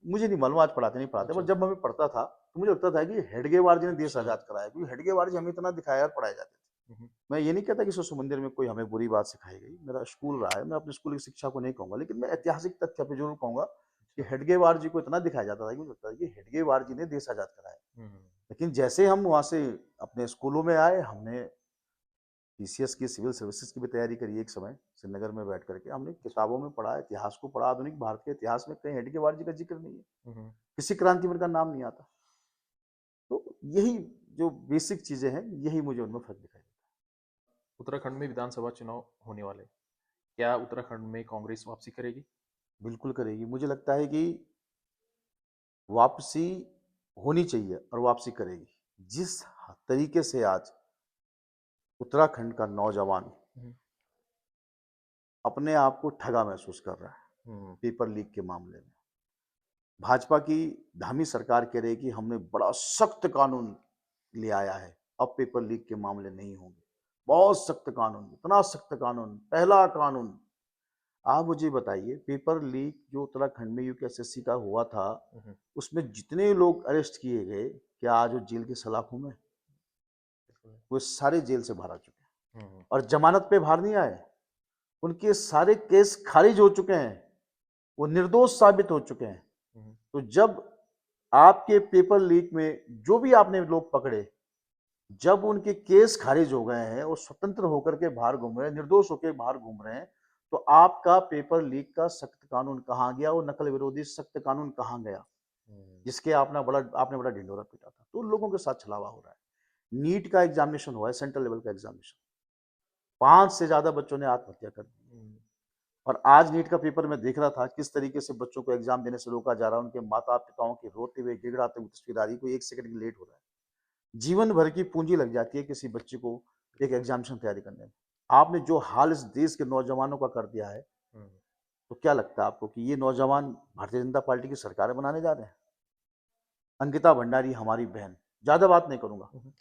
मुझे नहीं मालूम आज पढ़ाते नहीं पढ़ाते, पर अच्छा, जब मैं पढ़ता था तो मुझे लगता था कि हेडगेवार जी ने देश अच्छा। आज़ाद कराया, क्योंकि हेडगेवार जी हमें इतना दिखाया और पढ़ाए जाते थे। हुँ, हुँ, मैं ये नहीं कहता कि शिशु मंदिर में कोई हमें बुरी बात सिखाई गई, मेरा स्कूल रहा है, मैं अपने स्कूल की शिक्षा को नहीं कहूँगा, लेकिन मैं ऐतिहासिक तथ्य पे ज़रूर कहूँगा कि अच्छा। हेडगेवार जी को इतना दिखाया जाता था कि मुझे लगता था कि हेडगेवार जी ने देश आज़ाद कराया। हुँ, हुँ, लेकिन जैसे हम वहाँ से अपने स्कूलों में आए, हमने पीसीएस की, सिविल सर्विसेज की भी तैयारी करी एक समय, श्रीनगर में बैठ करके। हमने अच्छा। किताबों में पढ़ा, इतिहास को पढ़ा, आधुनिक भारत के इतिहास में कहीं हेडगेवार जी का जिक्र नहीं है, हुँ, हुँ। किसी क्रांतिवीर का नाम नहीं आता। तो यही जो बेसिक चीज़ें हैं, यही मुझे उनमें फ़र्क दिखाई देता उत्तराखंड में विधानसभा चुनाव होने वाले हैं। क्या उत्तराखंड में कांग्रेस वापसी करेगी? है। बिल्कुल करेगी। मुझे लगता है कि वापसी होनी चाहिए और वापसी करेगी। जिस तरीके से आज उत्तराखंड का नौजवान हुँ, अपने आप को ठगा महसूस कर रहा है हुँ, पेपर लीक के मामले में, भाजपा की धामी सरकार कह रही है कि हमने बड़ा सख्त कानून ले आया है, अब पेपर लीक के मामले नहीं होंगे। बहुत सख्त कानून, इतना सख्त कानून, पहला कानून। आप मुझे बताइए, पेपर लीक जो उत्तराखंड में यूपीएसएससी का हुआ था, हुँ, हुँ, उसमें जितने लोग अरेस्ट किए गए, क्या आज वो जेल की सलाखों में? बिल्कुल। वो सारे जेल से बाहर आ चुके हैं, हुँ, हुँ, और जमानत पे बाहर नहीं आए। उनके सारे केस खारिज हो चुके हैं, वो निर्दोष साबित हो चुके हैं। हुँ, हुँ, तो जब आपके पेपर लीक में जो भी आपने लोग पकड़े, जब उनके केस खारिज हो गए हैं, वो स्वतंत्र होकर के बाहर घूम रहे हैं, निर्दोष होकर बाहर घूम रहे हैं, तो आपका पेपर लीक का सख्त कानून कहाँ गया? वो नकल विरोधी सख्त कानून कहाँ गया, हुँ, जिसके आपने बड़ा ढिंढोरा पीटा था? तो लोगों के साथ छलावा हो रहा है। नीट का एग्जामिनेशन हुआ है, सेंट्रल लेवल का एग्जामिनेशन, 5 से ज्यादा बच्चों ने आत्महत्या कर दी। हुँ, और आज नीट का पेपर मैं देख रहा था, किस तरीके से बच्चों को एग्जाम देने से रोका जा रहा है, उनके माता पिताओं की रोते हुए गिड़गिड़ाते हुए तस्वीर आ रही है, कोई 1 सेकंड की लेट हो रहा है। जीवन भर की पूंजी लग जाती है किसी बच्चे को एक बिल्कुल। एग्जामिनेशन तैयारी करने में। आपने जो हाल इस देश के नौजवानों का कर दिया है, हुँ, तो क्या लगता है आपको कि ये नौजवान भारतीय जनता पार्टी की सरकार बनाने जा रहे हैं? अंकिता भंडारी हमारी बहन, ज्यादा बात नहीं करूंगा, हुँ, हुँ,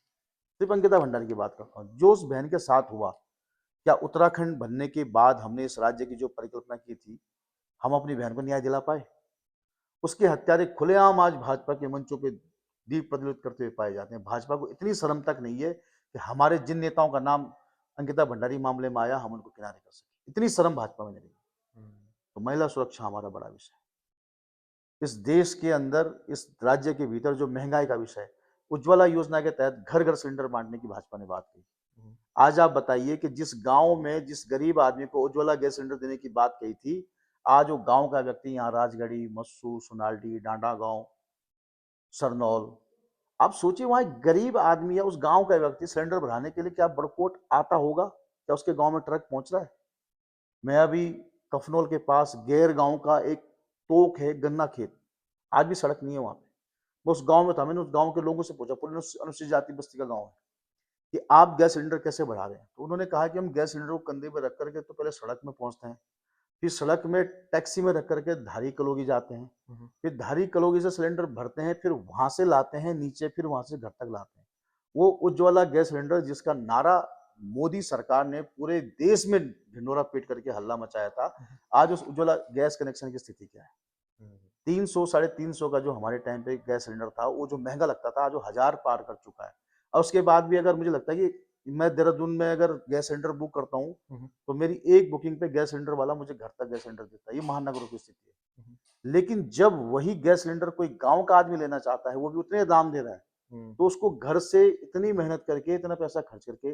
सिर्फ अंकिता भंडारी की बात करता हूँ, जो उस बहन के साथ हुआ, क्या उत्तराखंड बनने के बाद हमने इस राज्य की जो परिकल्पना की थी, हम अपनी बहन को न्याय दिला पाए? उसके हत्यारे खुलेआम आज भाजपा के मंचों पे दीप प्रज्वलित करते हुए पाए जाते हैं। भाजपा को इतनी शर्म तक नहीं है कि हमारे जिन नेताओं का नाम अंकिता भंडारी मामले में आया, हम उनको किनारे कर सके। इतनी शर्म भाजपा में नहीं है। हुँ, तो महिला सुरक्षा हमारा बड़ा विषय है। इस देश के अंदर, इस राज्य के भीतर जो महंगाई का विषय है, उज्ज्वला योजना के तहत घर घर सिलेंडर बांटने की भाजपा ने बात की। हुँ, आज आप बताइए कि जिस गांव में जिस गरीब आदमी को उज्ज्वला गैस सिलेंडर देने की बात कही थी, आज वो गांव का व्यक्ति यहाँ राजगढ़ी, मस्सू, सोनाल्डी, डांडा गांव, सरनौल, आप सोचिए, वहां एक गरीब आदमी या उस गांव का व्यक्ति सिलेंडर भराने के लिए क्या बड़कोट आता होगा? क्या उसके गांव में ट्रक पहुंच रहा है? मैं अभी कफनौल के पास गैर गांव का एक तोक है, गन्ना खेत, आज भी सड़क नहीं है वहां पे। मैं उस गांव में था, मैंने उस गांव के लोगों से पूछा, पूरी अनुसूचित जाति बस्ती का गांव है, कि आप गैस सिलेंडर कैसे बढ़ा रहे हैं? तो उन्होंने कहा कि हम गैस सिलेंडर को कंधे पे रख करके तो पहले सड़क में पहुंचते हैं, फिर सड़क में टैक्सी में रख करके धारी कलौगी जाते हैं, फिर धारी कलौगी से सिलेंडर भरते हैं, फिर वहां से लाते हैं नीचे, फिर वहां से घर तक लाते हैं। वो उज्ज्वला गैस सिलेंडर जिसका नारा मोदी सरकार ने पूरे देश में ढिंडोरा पीट करके हल्ला मचाया था, आज उस उज्ज्वला गैस कनेक्शन की स्थिति क्या है? 300 350 का जो हमारे टाइम पे गैस सिलेंडर था, वो जो महंगा लगता था, आज वो 1000 पार कर चुका है। और उसके बाद भी अगर मुझे लगता है कि मैं देहरादून में अगर गैस सिलेंडर बुक करता हूँ, तो मेरी एक बुकिंग पे गैस सिलेंडर वाला मुझे घर तक गैस सिलेंडर देता है। ये महानगरों की स्थिति है। लेकिन जब वही गैस सिलेंडर कोई गांव का आदमी लेना चाहता है, वो भी उतने दाम दे रहा है, तो उसको घर से इतनी मेहनत करके, इतना पैसा खर्च करके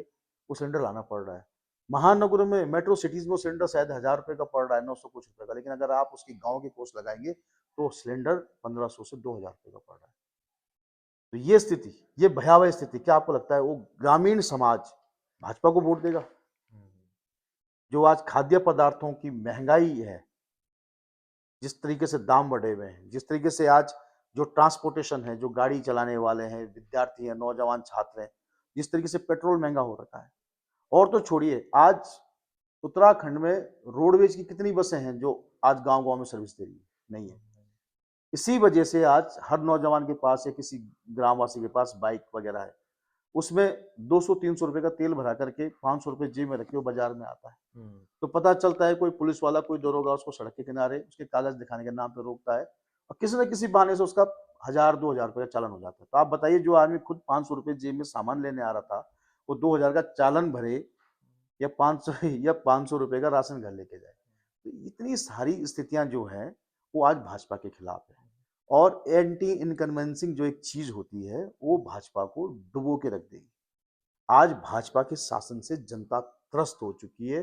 वो सिलेंडर लाना पड़ रहा है। महानगरों में, मेट्रो सिटीज में वो सिलेंडर शायद 1000 रुपए का पड़ रहा है, 900 कुछ रुपए का, लेकिन अगर आप उसकी गांव की पोस्ट लगाएंगे तो सिलेंडर 1500 से 2000 रुपए का पड़ रहा है। तो ये स्थिति, ये भयावह स्थिति, क्या आपको लगता है वो ग्रामीण समाज भाजपा को वोट देगा? जो आज खाद्य पदार्थों की महंगाई है, जिस तरीके से दाम बढ़े हुए हैं, जिस तरीके से आज जो ट्रांसपोर्टेशन है, जो गाड़ी चलाने वाले हैं, विद्यार्थी हैं, नौजवान छात्र हैं, जिस तरीके से पेट्रोल महंगा हो रखा है, और तो छोड़िए, आज उत्तराखंड में रोडवेज की कितनी बसें हैं जो आज गांव गांव में सर्विस दे रही है? नहीं है। इसी वजह से आज हर नौजवान के पास या किसी ग्रामवासी के पास बाइक वगैरह है, उसमें 200-300 रुपए का तेल भरा करके 500 रुपए जेब में रखे वो बाजार में आता है। तो पता चलता है कोई पुलिस वाला, कोई दरोगा उसको सड़क के किनारे उसके कागज दिखाने के नाम पे रोकता है, और किसी न किसी बहाने से उसका 1000-2000 रुपए का चालान हो जाता है। तो आप बताइए, जो आदमी खुद 500 रुपए जेब में सामान लेने आ रहा था, वो 2000 का चालान भरे या 500 या 500 रुपए का राशन घर लेके जाए। तो इतनी सारी स्थितियां जो है वो आज भाजपा के खिलाफ है, और एंटी इनकन्वेंसिंग जो एक चीज होती है वो भाजपा को डुबो के रख देगी। आज भाजपा के शासन से जनता त्रस्त हो चुकी है,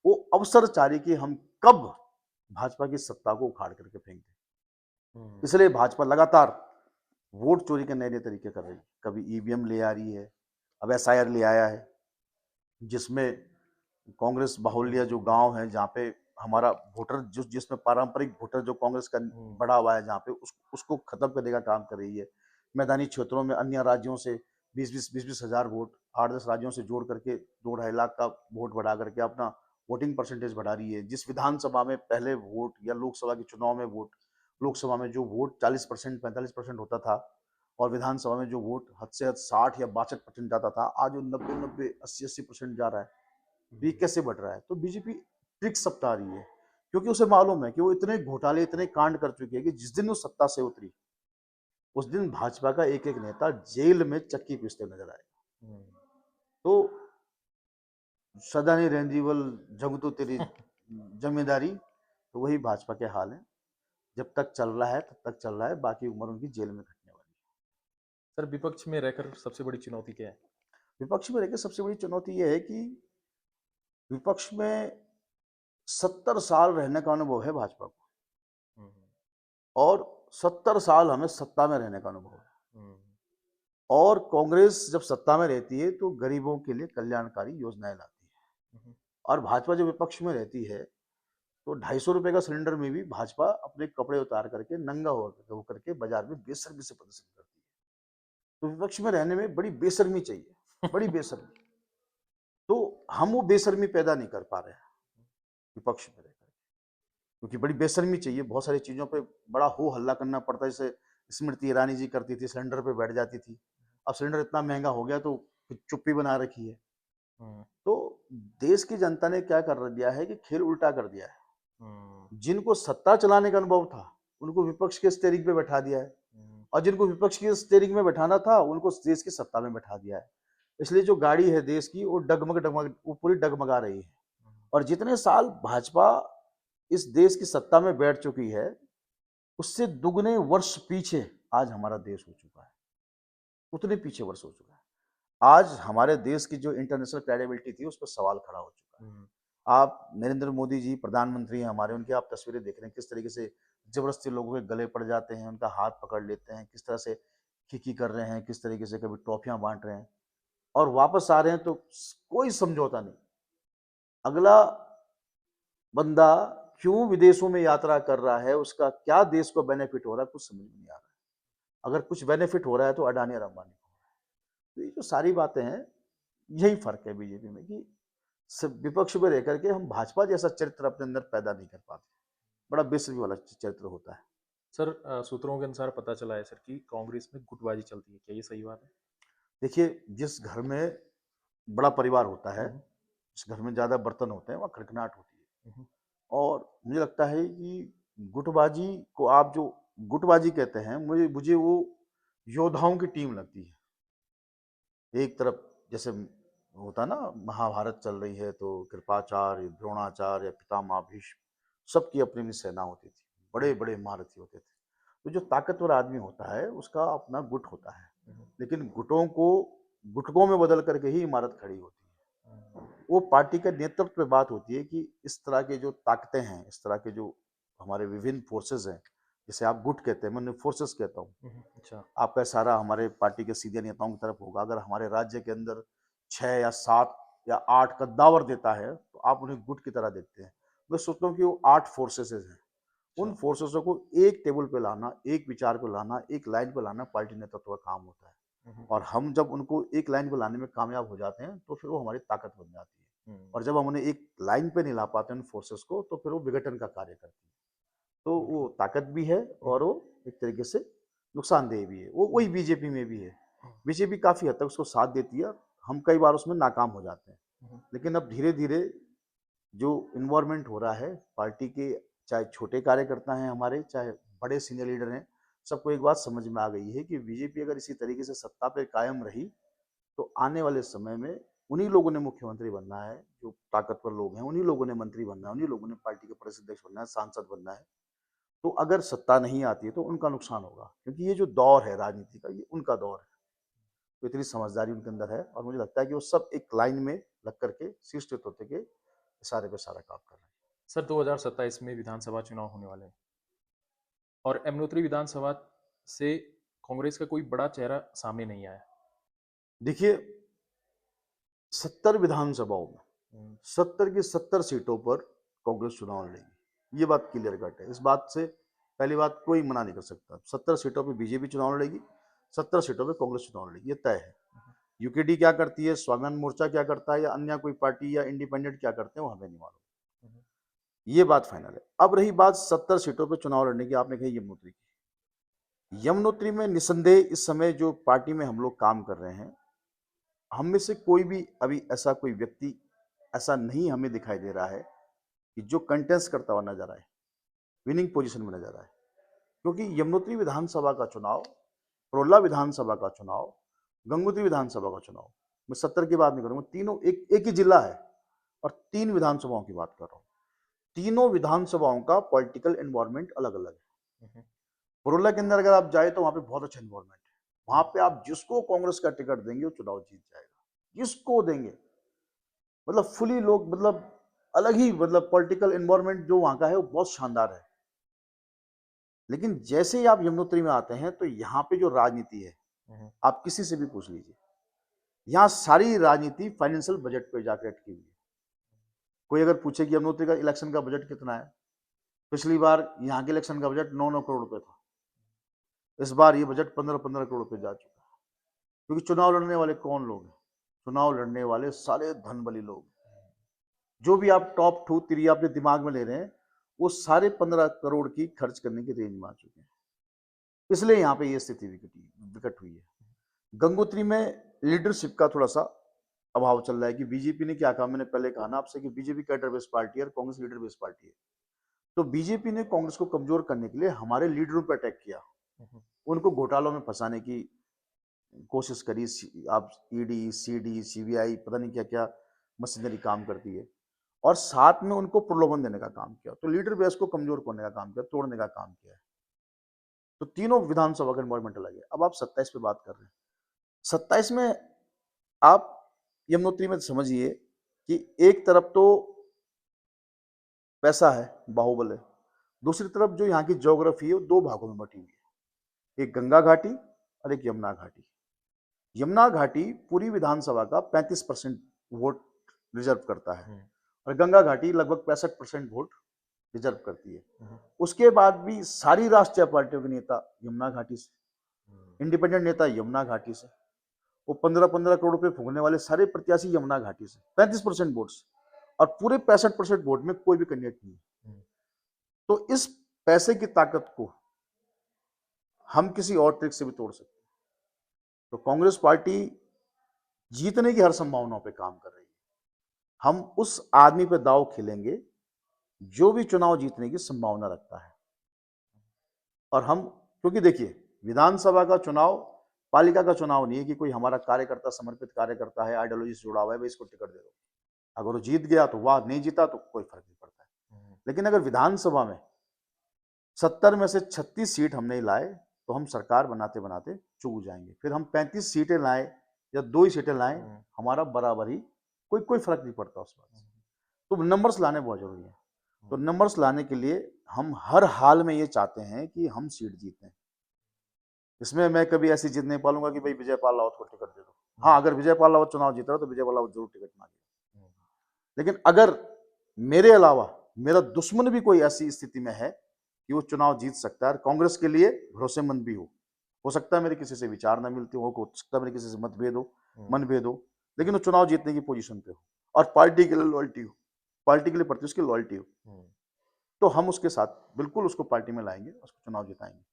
वो अवसर चाह रही कि हम कब भाजपा की सत्ता को उखाड़ करके फेंक दें। इसलिए भाजपा लगातार वोट चोरी के नए नए तरीके कर रही है। कभी ईवीएम ले आ रही है, अब एसआईआर ले आया है, जिसमें कांग्रेस बाहुल्य जो गांव है, जहाँ पे हमारा वोटर जिसमें पारंपरिक वोटर जो कांग्रेस का बढ़ा हुआ है, जहाँ पे उसको खत्म करने का काम कर रही है। मैदानी क्षेत्रों में अन्य राज्यों से 20-20 हजार वोट 8-10 राज्यों से जोड़ करके 2-2.5 लाख का वोट बढ़ा करके अपना वोटिंग परसेंटेज बढ़ा रही है। जिस विधानसभा में पहले वोट, या लोकसभा के चुनाव में वोट, लोकसभा में जो वोट 40% 45% होता था, और विधानसभा में जो वोट हद से हद 60 या 62% जाता था, आज वो 90-90 80-80% जा रहा है। ये कैसे बढ़ रहा है? तो बीजेपी ट्रिक्स अपना रही है, क्योंकि उसे मालूम है कि वो इतने घोटाले, इतने कांड कर चुकी है कि जिस दिन वो सत्ता से उतरी, उस दिन भाजपा का एक एक नेता जेल में चक्की पीसते नजर आएगा। तो सदा नहीं रहंदी वल जग तो तेरी जमींदारी, तो वही भाजपा के हाल है। जब तक चल रहा है तब तक चल रहा है, बाकी उम्र उनकी जेल में कटने वाली सर, विपक्ष में रहकर सबसे बड़ी चुनौती क्या है? है। विपक्ष में रहकर सबसे बड़ी चुनौती यह है कि विपक्ष में 70 साल रहने का अनुभव है भाजपा को, और 70 साल हमें सत्ता में रहने का अनुभव है। और कांग्रेस जब सत्ता में रहती है तो गरीबों के लिए कल्याणकारी योजनाएं लाती है, और भाजपा जब विपक्ष में रहती है तो 250 रुपए का सिलेंडर में भी भाजपा अपने कपड़े उतार करके नंगा होकर के बाजार में बेशर्मी से प्रदर्शन करती है। तो विपक्ष में रहने में बड़ी बेशर्मी चाहिए, बड़ी बेशर्मी। तो हम वो बेशर्मी पैदा नहीं कर पा रहे हैं विपक्ष में रहकर, क्योंकि बड़ी बेशर्मी चाहिए। बहुत सारी चीजों पे बड़ा हो हल्ला करना पड़ता है, जैसे स्मृति ईरानी जी करती थी, सिलेंडर पे बैठ जाती थी। अब सिलेंडर इतना महंगा हो गया तो चुप्पी बना रखी है। तो देश की जनता ने क्या कर दिया है कि खेल उल्टा कर दिया है। जिनको सत्ता चलाने का अनुभव था उनको विपक्ष के स्टेरिंग पे बैठा दिया है, और जिनको विपक्ष की स्टेरिंग में बैठाना था उनको देश की सत्ता में बैठा दिया है। इसलिए जो गाड़ी है देश की वो डगमग डगमग, वो पूरी डगमगा रही है। और जितने साल भाजपा इस देश की सत्ता में बैठ चुकी है, उससे दुगने वर्ष पीछे आज हमारा देश हो चुका है, उतने पीछे वर्ष हो चुका है। आज हमारे देश की जो इंटरनेशनल क्रेडिबिलिटी थी उस पर सवाल खड़ा हो चुका है। आप नरेंद्र मोदी जी प्रधानमंत्री हैं हमारे, उनकी आप तस्वीरें देख रहे हैं, किस तरीके से जबरदस्ती लोगों के गले पड़ जाते हैं, उनका हाथ पकड़ लेते हैं, किस तरह से खिकी कर रहे हैं, किस तरीके से कभी ट्रॉफियां बांट रहे हैं, और वापस आ रहे हैं तो कोई समझौता नहीं। अगला बंदा क्यों विदेशों में यात्रा कर रहा है, उसका क्या देश को बेनिफिट हो रहा है, कुछ समझ में नहीं आ रहा है। अगर कुछ बेनिफिट हो रहा है तो अडानी और अंबानी को हो रहा है। तो ये जो सारी बातें हैं, यही फर्क है बीजेपी में कि विपक्ष में रह करके हम भाजपा जैसा चरित्र अपने अंदर पैदा नहीं कर पाते। बड़ा बेसब्री वाला चरित्र होता है। सर सूत्रों के अनुसार पता चला है सर कि कांग्रेस में गुटबाजी चलती है, क्या ये सही बात है? देखिए, जिस घर में बड़ा परिवार होता है, हम्म, जिस घर में ज्यादा बर्तन होते हैं, वहाँ खड़खड़ाहट होती है। हम्म, और मुझे लगता है कि गुटबाजी को आप जो गुटबाजी कहते हैं, मुझे मुझे वो योद्धाओं की टीम लगती है। एक तरफ जैसे होता ना, महाभारत चल रही है तो कृपाचार्य, द्रोणाचार्य या पितामह भीष्म, सबकी अपनी अपनी सेना होती थी, बड़े बड़े महारथी होते थे। तो जो ताकतवर आदमी होता है उसका अपना गुट होता है, हम्म, लेकिन गुटों को गुटकों में बदल करके ही इमारत खड़ी होती है। वो पार्टी के नेतृत्व पे बात होती है कि इस तरह के जो ताकतें हैं, इस तरह के जो हमारे विभिन्न फोर्सेस हैं, जिसे आप गुट कहते हैं, मैं उन्हें फोर्सेस कहता हूँ। अच्छा। आपका इशारा हमारे पार्टी के सीनियर नेताओं की तरफ होगा। अगर हमारे राज्य के अंदर 6 या 7 या 8 कद्दावर देता है तो आप उन्हें गुट की तरह देखते हैं। मैं सोचता हूँ कि वो 8 फोर्सेस हैं। उन अच्छा। फोर्सेसों को एक टेबल पे लाना, एक विचार पे लाना, एक लाइन पे लाना पार्टी नेतृत्व का काम होता है। हम्म, और हम जब उनको एक लाइन पे लाने में कामयाब हो जाते हैं तो फिर वो हमारी ताकत बन जाती है। हम्म, और जब हम उन्हें एक लाइन पे नहीं ला पाते उन फोर्सेस को, तो फिर वो विघटन का कार्य करती है। तो वो बिल्कुल। ताकत भी है और वो एक तरीके से नुकसानदेह भी है। वो वही बीजेपी में भी है। बीजेपी काफी हद तक उसको साथ देती है। हम कई बार उसमें नाकाम हो जाते हैं। लेकिन अब धीरे धीरे जो इन्वॉल्वमेंट हो रहा है पार्टी के, चाहे छोटे कार्यकर्ता हैं हमारे, चाहे बड़े सीनियर लीडर हैं, सबको एक बात समझ में आ गई है कि बीजेपी अगर इसी तरीके से सत्ता पर कायम रही तो आने वाले समय में उन्हीं लोगों ने मुख्यमंत्री बनना है, जो ताकतवर लोग हैं, उन्हीं लोगों ने मंत्री बनना है, उन्हीं लोगों ने पार्टी के प्रदेश अध्यक्ष बनना है, सांसद बनना है। तो अगर सत्ता नहीं आती है तो उनका नुकसान होगा, क्योंकि ये जो दौर है राजनीति का, ये उनका दौर है। तो इतनी समझदारी उनके अंदर है और मुझे लगता है कि वो सब एक लाइन में लग करके शीर्ष नेतृत्व के इशारे पे सारा काम कर रहे हैं। सर 2027 में विधानसभा चुनाव होने वाले हैं और यमुनोत्री विधानसभा से कांग्रेस का कोई बड़ा चेहरा सामने नहीं आया। देखिए, 70 विधानसभाओं में हम्म, 70 की 70 सीटों पर कांग्रेस चुनाव लड़ेगी, ये बात क्लियर कट है। इस बात से पहली बात कोई मना नहीं कर सकता। 70 सीटों पर बीजेपी चुनाव लड़ेगी, 70 सीटों पर कांग्रेस चुनाव लड़ेगी, ये तय है। यूकेडी क्या करती है, स्वाभिमान मोर्चा क्या करता है, या अन्य कोई पार्टी या इंडिपेंडेंट क्या करते हैं, वो हमें नहीं मालूम। हम्म, ये बात फाइनल है। अब रही बात 70 सीटों पर चुनाव लड़ने की, आपने कही यमुनोत्री की। यमुनोत्री में निसंदेह इस समय जो पार्टी में हम लोग काम कर रहे हैं, हम में से कोई भी अभी ऐसा कोई व्यक्ति ऐसा नहीं हमें दिखाई दे रहा है कि जो कंटेस्ट करता हुआ नजर आए, विनिंग पोजीशन में नजर आए। क्योंकि यमुनोत्री विधानसभा का चुनाव, प्रोला विधानसभा का चुनाव, गंगोत्री विधानसभा का चुनाव, मैं 70 की बात नहीं करूंगा, तीनों एक ही जिला है और 3 विधानसभाओं की बात कर रहा हूं। तीनों विधानसभाओं का पॉलिटिकल एनवायरमेंट अलग अलग है। हम्म, पुरुलिया के अंदर अगर आप जाए तो वहां पे बहुत अच्छा एनवायरमेंट है। वहां पे आप जिसको कांग्रेस का टिकट देंगे वो चुनाव जीत जाएगा, जिसको देंगे। मतलब फुली लोग, मतलब अलग ही, मतलब पॉलिटिकल एनवायरमेंट जो वहां का है वो बहुत शानदार है। लेकिन जैसे ही आप यमुनोत्री में आते हैं तो यहाँ पे जो राजनीति है, हम्म, आप किसी से भी पूछ लीजिए, यहाँ सारी राजनीति फाइनेंशियल बजट पे जाकर अटकी हुई है। कोई अगर पूछे कि यमुनोत्री का इलेक्शन का बजट कितना है, पिछली बार यहाँ के इलेक्शन का बजट 9-9 करोड़ रुपए था। इस बार ये बजट 15-15 करोड़ रुपए जा चुका है। क्योंकि चुनाव लड़ने वाले कौन लोग हैं? चुनाव लड़ने वाले सारे धनबली लोग। जो भी आप टॉप 2-3 अपने दिमाग में ले रहे हैं, वो सारे 15 करोड़ की खर्च करने की रेंज में आ चुके हैं। इसलिए यहाँ पे ये स्थिति विकट हुई है। गंगोत्री में लीडरशिप का थोड़ा सा अभाव चल रहा है कि बीजेपी ने क्या कहा, मैंने पहले कहा ना आपसे कि बीजेपी कैडर बेस्ड पार्टी है और कांग्रेस लीडर बेस्ड पार्टी है। तो बीजेपी ने कांग्रेस को कमजोर करने के लिए हमारे लीडरों पर अटैक किया, उनको घोटालों में फंसाने की कोशिश करी। आप ईडी, सीडी, सीबीआई, पता नहीं क्या क्या मशीनरी काम करती है, और साथ में उनको प्रलोभन देने का काम किया। तो लीडर बेस को कमजोर करने का काम किया, तोड़ने का काम किया है। तो तीनों विधानसभा का इन्वॉल्वमेंट अलग है। अब आप 27 पे बात कर रहे हैं। 27 में आप यमुनोत्री में समझिए कि एक तरफ तो पैसा है, बाहुबल है, दूसरी तरफ जो यहाँ की ज्योग्राफी है वो 2 भागों में बटी हुई है, एक गंगा घाटी और एक यमुना घाटी। यमुना घाटी पूरी विधानसभा का 35% वोट रिजर्व करता है, और गंगा घाटी लगभग 65% वोट रिजर्व करती है। हम्म, उसके बाद भी सारी राष्ट्रीय पार्टियों के नेता यमुना घाटी से, हम्म, इंडिपेंडेंट नेता यमुना घाटी से, वो 15-15 करोड़ रुपए फूकने वाले सारे प्रत्याशी यमुना घाटी से, 35% वोट से, और पूरे 65% वोट में कोई भी कैंडिडेट नहीं है। हम्म, तो इस पैसे की ताकत को हम किसी और ट्रिक से भी तोड़ सकते हैं। तो कांग्रेस पार्टी जीतने की हर संभावनाओं पे काम कर रही है। हम उस आदमी पे दांव खेलेंगे जो भी चुनाव जीतने की संभावना रखता है। और हम, क्योंकि देखिए, विधानसभा का चुनाव पालिका का चुनाव नहीं है कि कोई हमारा कार्यकर्ता, समर्पित कार्यकर्ता है, आइडियोलॉजी से जुड़ा हुआ है, भाई इसको टिकट दे दो। अगर वो जीत गया तो वाह, नहीं जीता तो कोई फर्क नहीं पड़ता है। हम्म, लेकिन अगर विधानसभा में 70 में से 36 सीट हम नहीं लाए तो हम सरकार बनाते बनाते चूक जाएंगे। फिर हम 35 सीटें लाए या 2 ही सीटें लाएं, हम्म, हमारा बराबर ही, कोई कोई फर्क नहीं पड़ता उस बात से। तो नंबर्स लाने बहुत जरूरी है। तो नंबर्स लाने के लिए हम हर हाल में ये चाहते हैं कि हम सीट जीतें। इसमें मैं कभी ऐसी जिद नहीं पालूंगा कि भाई विजय पाल रावत को टिकट दे दो। हाँ, अगर विजय पाल रावत चुनाव जीत रहा है तो विजय पाल रावत जरूर टिकट मांगे। लेकिन अगर मेरे अलावा मेरा दुश्मन भी कोई ऐसी स्थिति में है कि वो चुनाव जीत सकता है और कांग्रेस के लिए भरोसेमंद भी हो सकता है मेरे किसी से विचार ना मिलते हो सकता है मेरे किसी से मतभेद हो, मनभेद हो, लेकिन वो चुनाव जीतने की पोजीशन पे हो और पार्टी के लिए लॉयल्टी हो, पार्टी के लिए प्रति उसकी लॉयल्टी हो, तो हम उसके साथ बिल्कुल उसको पार्टी में लाएंगे, उसको चुनाव जिताएंगे।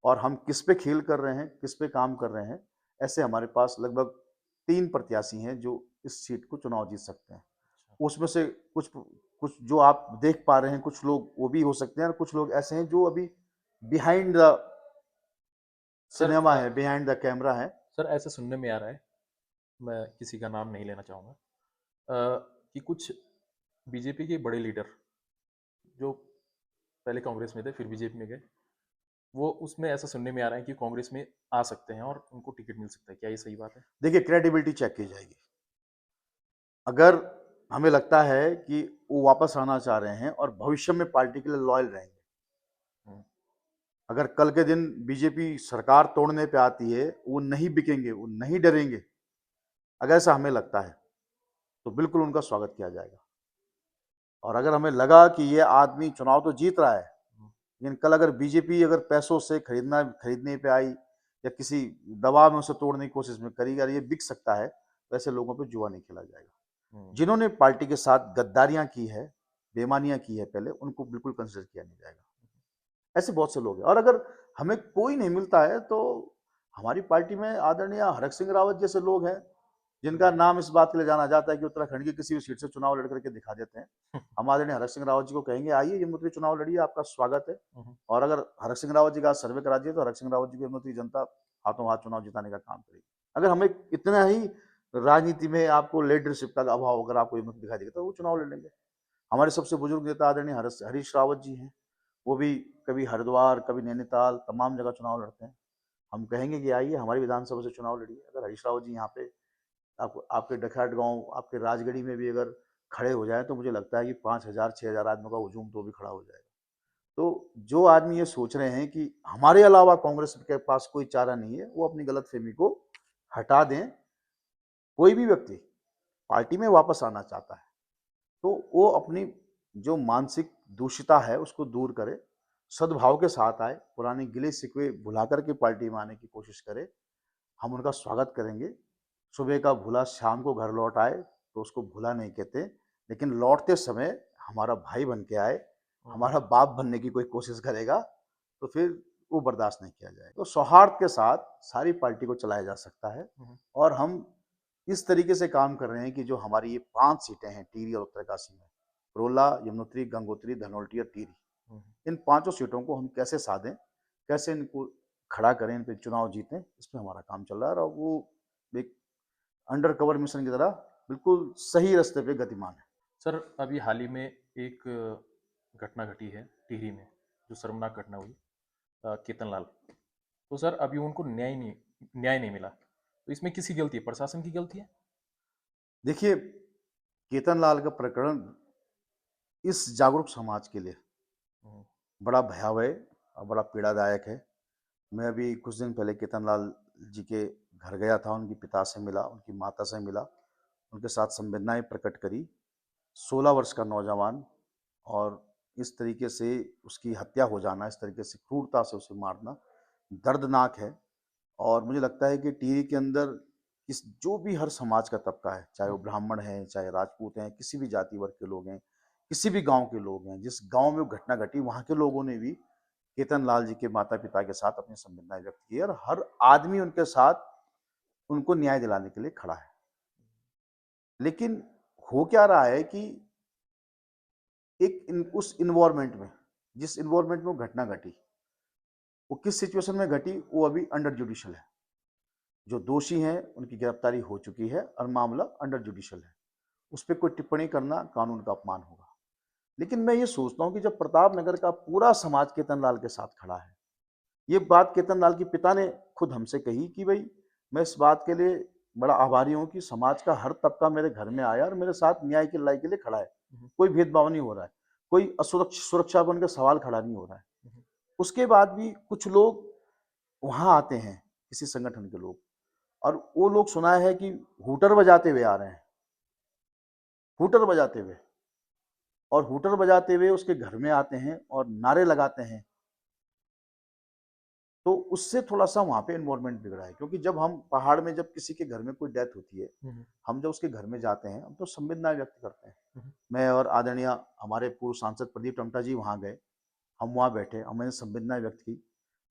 और हम किस पे खेल कर रहे हैं, किस पे काम कर रहे हैं, ऐसे हमारे पास लगभग 3 प्रत्याशी हैं जो इस सीट को चुनाव जीत सकते हैं। उसमें से कुछ कुछ जो आप देख पा रहे हैं, कुछ लोग वो भी हो सकते हैं और कुछ लोग ऐसे हैं जो अभी बिहाइंड द सर सिनेमा है, बिहाइंड द कैमरा है। सर ऐसा सुनने में आ रहा है, मैं किसी का नाम नहीं लेना चाहूँगा, कि कुछ बीजेपी के बड़े लीडर जो पहले कांग्रेस में थे फिर बीजेपी में गए, वो उसमें ऐसा सुनने में आ रहा है कि कांग्रेस में आ सकते हैं और उनको टिकट मिल सकता है। क्या ये सही बात है? देखिए, क्रेडिबिलिटी चेक की जाएगी। अगर हमें लगता है कि वो वापस आना चाह रहे हैं और भविष्य में पार्टी के लिए लॉयल रहेंगे, हम्म, अगर कल के दिन बीजेपी सरकार तोड़ने पे आती है, वो नहीं बिकेंगे, वो नहीं डरेंगे, अगर ऐसा हमें लगता है तो बिल्कुल उनका स्वागत किया जाएगा। और अगर हमें लगा कि ये आदमी चुनाव तो जीत रहा है, लेकिन कल अगर बीजेपी अगर पैसों से खरीदने पे आई या किसी दबाव में उसे तोड़ने की कोशिश में करी, अगर ये बिक सकता है, तो ऐसे लोगों पे जुआ नहीं खेला जाएगा। जिन्होंने पार्टी के साथ गद्दारियां की है, बेईमानियां की है पहले, उनको बिल्कुल कंसिडर किया नहीं जाएगा। ऐसे बहुत से लोग हैं। और अगर हमें कोई नहीं मिलता है तो हमारी पार्टी में आदरणीय हरक सिंह रावत जैसे लोग हैं जिनका नाम इस बात के लिए जाना जाता है कि उत्तराखंड की किसी भी सीट से चुनाव लड़ करके दिखा देते हैं। हम आदरणीय हरक सिंह रावत जी को कहेंगे, आइए यमुनोत्री चुनाव लड़िए, आपका स्वागत है। और अगर हरक सिंह रावत जी का सर्वे करा दिए तो हरक सिंह रावत जी को यमुनोत्री जनता हाथों हाथ चुनाव जिताने का काम करेगी। अगर हमें इतना ही राजनीति में आपको लीडरशिप का अभाव अगर आपको हिम्मत दिखाई देगा तो वो चुनाव लड़ लेंगे। हमारे सबसे बुजुर्ग नेता आदरणीय हरीश रावत जी हैं, वो भी कभी हरिद्वार, कभी नैनीताल, तमाम जगह चुनाव लड़ते हैं। हम कहेंगे कि आइए हमारी विधानसभा से चुनाव लड़िए। अगर हरीश रावत जी यहाँ पे आपके डकैत गांव, आपके राजगढ़ी में भी अगर खड़े हो जाए तो मुझे लगता है कि 5,000 6,000 आदमियों का हुजूम तो भी खड़ा हो जाएगा। तो जो आदमी ये सोच रहे हैं कि हमारे अलावा कांग्रेस के पास कोई चारा नहीं है, वो अपनी गलतफहमी को हटा दें। कोई भी व्यक्ति पार्टी में वापस आना चाहता है तो वो अपनी जो मानसिक दूषिता है उसको दूर करे, सद्भाव के साथ आए, पुराने गिले शिकवे भुला करके पार्टी में आने की कोशिश करे। हम उनका स्वागत करेंगे। सुबह का भूला शाम को घर लौट आए तो उसको भूला नहीं कहते, लेकिन लौटते समय हमारा भाई बन के आए, हमारा बाप बनने की कोई कोशिश करेगा तो फिर वो बर्दाश्त नहीं किया जाएगा। तो सौहार्द के साथ सारी पार्टी को चलाया जा सकता है। और हम इस तरीके से काम कर रहे हैं कि जो हमारी ये 5 सीटें हैं टिहरी और उत्तरकाशी में, रोला, यमुनोत्री, गंगोत्री, धनौल्टी और टिहरी, इन 5 सीटों को हम कैसे साधें, कैसे इनको खड़ा करें, इन पे चुनाव जीतें, इस पे हमारा काम चल रहा है। और वो एक अंडर कवर मिशन की तरह बिल्कुल सही रास्ते पे गतिमान है। सर अभी हाल ही में एक घटना घटी है टिहरी में, जो शर्मनाक घटना हुई, केतन लाल। तो सर अभी उनको न्याय नहीं मिला, तो इसमें किसकी गलती है? प्रशासन की गलती है? देखिए, केतन लाल का प्रकरण इस जागरूक समाज के लिए हम्म, बड़ा भयावह और बड़ा पीड़ादायक है। मैं अभी कुछ दिन पहले केतन लाल जी के घर गया था, उनके पिता से मिला, उनकी माता से मिला, उनके साथ संवेदनाएं प्रकट करी। 16 वर्ष का नौजवान, और इस तरीके से उसकी हत्या हो जाना, इस तरीके से क्रूरता से उसे मारना दर्दनाक है। और मुझे लगता है कि टिहरी के अंदर इस जो भी हर समाज का तबका है, चाहे वो ब्राह्मण है, चाहे राजपूत हैं, किसी भी जाति वर्ग के लोग हैं, किसी भी गांव के लोग हैं, जिस गांव में वो घटना घटी वहां के लोगों ने भी केतन लाल जी के माता पिता के साथ अपनी संवेदनाएं व्यक्त की है, और हर आदमी उनके साथ उनको न्याय दिलाने के लिए खड़ा है। लेकिन हो क्या रहा है कि उस इन्वायरमेंट में, जिस इन्वायरमेंट में वो घटना घटी, वो किस सिचुएशन में घटी, वो अभी अंडर जुडिशियल है। जो दोषी हैं उनकी गिरफ्तारी हो चुकी है और मामला अंडर जुडिशियल है। उस पर कोई टिप्पणी करना कानून का अपमान होगा। लेकिन मैं ये सोचता हूँ कि जब प्रताप नगर का पूरा समाज केतन लाल के साथ खड़ा है, ये बात केतन लाल के पिता ने खुद हमसे कही कि भाई मैं इस बात के लिए बड़ा आभारी हूँ कि समाज का हर तबका मेरे घर में आया और मेरे साथ न्याय की लड़ाई के लिए खड़ा है। कोई भेदभाव नहीं हो रहा है, कोई सुरक्षा बन के सवाल खड़ा नहीं हो रहा है। उसके बाद भी कुछ लोग वहां आते हैं, किसी संगठन के लोग, और वो लोग सुना है कि हूटर बजाते हुए आ रहे हैं, हूटर बजाते हुए, और हूटर बजाते हुए उसके घर में आते हैं और नारे लगाते हैं। तो उससे थोड़ा-सा वहाँ पे एनवायरनमेंट बिगड़ा है, क्योंकि जब हम पहाड़ में जब किसी के घर में कोई डेथ होती है, हम जब उसके घर में जाते हैं, हम तो संवेदनाएँ व्यक्त करते हैं। मैं और आदरणीय हमारे पूर्व सांसद प्रदीप टमटा जी वहाँ गए, हम वहाँ बैठे, हमने संवेदनाएँ व्यक्त की।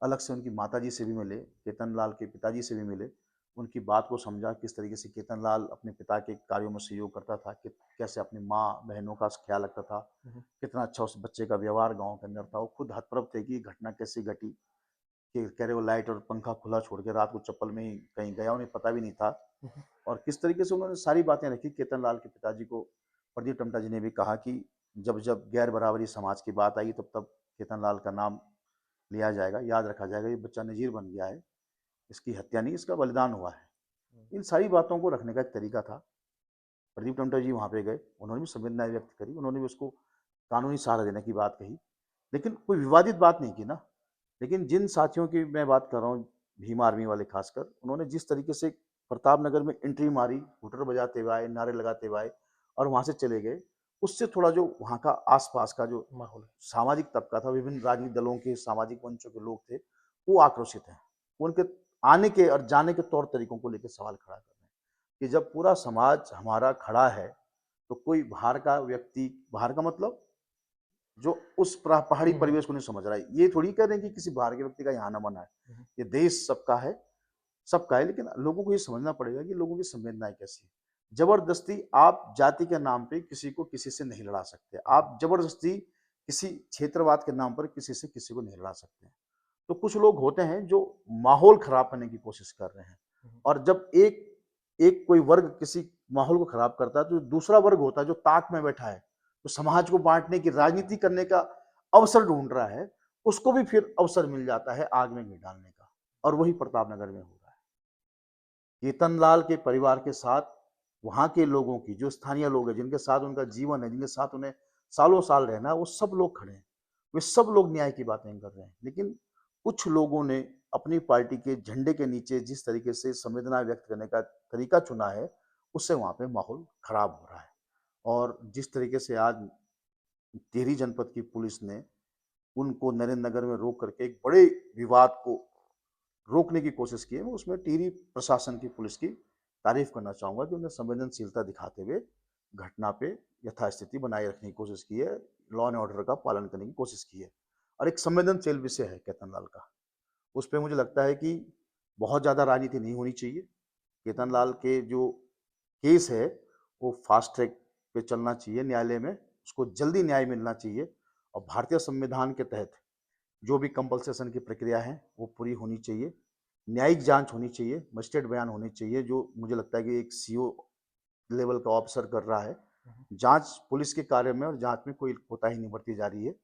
अलग से उनकी माताजी से भी मिले, केतन लाल के पिताजी से भी मिले, उनकी बात को समझा, किस तरीके से केतन लाल अपने पिता के कार्यों में सहयोग करता था, कि कैसे अपनी माँ-बहनों का ख्याल रखता था, कितना अच्छा उस बच्चे का व्यवहार गाँव के अंदर था। वो खुद हतप्रभ थे कि घटना कैसे घटी, कि कह रहे वो लाइट और पंखा खुला छोड़ के रात को चप्पल में ही कहीं गया, उन्हें पता भी नहीं था। और किस तरीके से उन्होंने सारी बातें रखी। केतन लाल के पिताजी को प्रदीप टमटा जी ने भी कहा कि जब जब गैर बराबरी समाज की बात आई, तब तब केतन लाल का नाम लिया जाएगा, याद रखा जाएगा, ये बच्चा नजीर बन गया है, इसकी हत्या नहीं, इसका बलिदान हुआ है। इन सारी बातों को रखने का एक तरीका था। प्रदीप टमटा जी वहाँ पे गए, उन्होंने भी संवेदनाएं व्यक्त करी, उन्होंने भी उसको कानूनी सहारा देने की बात कही, लेकिन कोई विवादित बात नहीं की ना। लेकिन जिन साथियों की मैं बात कर रहा हूँ, भीम आर्मी वाले खासकर, उन्होंने जिस तरीके से प्रताप नगर में एंट्री मारी, हुटर बजाते हुए आए, नारे लगाते हुए आए और वहां से चले गए, उससे थोड़ा जो वहाँ का आसपास का जो माहौल, सामाजिक तबका था, विभिन्न राजनीतिक दलों के, सामाजिक मंचों के लोग थे, वो आक्रोशित हैं। उनके आने के और जाने के तौर तरीकों को लेकर सवाल खड़ा कर रहे हैं कि जब पूरा समाज हमारा खड़ा है, तो कोई बाहर का व्यक्ति, बाहर का मतलब जो उस पहाड़ी परिवेश को नहीं समझ रहा है, ये थोड़ी कह रहे हैं कि किसी बाहर के व्यक्ति का यहाँ ना बना है। ये देश सबका है, सबका है, लेकिन लोगों को ये समझना पड़ेगा कि लोगों की संवेदनाएं कैसी है। जबरदस्ती आप जाति के नाम पे किसी को किसी से नहीं लड़ा सकते, आप जबरदस्ती किसी क्षेत्रवाद के नाम पर किसी से किसी को नहीं लड़ा सकते। तो कुछ लोग होते हैं जो माहौल खराब करने की कोशिश कर रहे हैं, और जब एक एक कोई वर्ग किसी माहौल को खराब करता है, तो दूसरा वर्ग होता है जो ताक में बैठा है, तो समाज को बांटने की राजनीति करने का अवसर ढूंढ रहा है, उसको भी फिर अवसर मिल जाता है आग में घी डालने का। और वही प्रताप नगर में हो रहा है। केतन लाल के परिवार के साथ वहां के लोगों की, जो स्थानीय लोग हैं, जिनके साथ उनका जीवन है, जिनके साथ उन्हें सालों साल रहना है, वो सब लोग खड़े हैं। वे सब लोग न्याय की बातें कर रहे हैं, लेकिन कुछ लोगों ने अपनी पार्टी के झंडे के नीचे जिस तरीके से संवेदना व्यक्त करने का तरीका चुना है, उससे वहां पे माहौल खराब हो रहा है। और जिस तरीके से आज टिहरी जनपद की पुलिस ने उनको नरेंद्र नगर में रोक करके एक बड़े विवाद को रोकने की कोशिश की है, मैं उसमें टिहरी प्रशासन की, पुलिस की तारीफ करना चाहूंगा कि उन्हें संवेदनशीलता दिखाते हुए घटना पे यथास्थिति बनाए रखने की कोशिश की है, लॉ एंड ऑर्डर का पालन करने की कोशिश की है। और एक संवेदनशील विषय है केतन लाल का, उस पर मुझे लगता है कि बहुत ज़्यादा राजनीति नहीं होनी चाहिए। केतन लाल के जो केस है वो फास्ट ट्रैक पे चलना चाहिए न्यायालय में, उसको जल्दी न्याय मिलना चाहिए, और भारतीय संविधान के तहत जो भी कंपल्सेशन की प्रक्रिया है वो पूरी होनी चाहिए। न्यायिक जांच होनी चाहिए, मजिस्ट्रेट बयान होने चाहिए, जो मुझे लगता है कि एक सीओ लेवल का ऑफिसर कर रहा है। जांच पुलिस के कार्य में और जांच में कोई कोताही नहीं बरती जा रही है।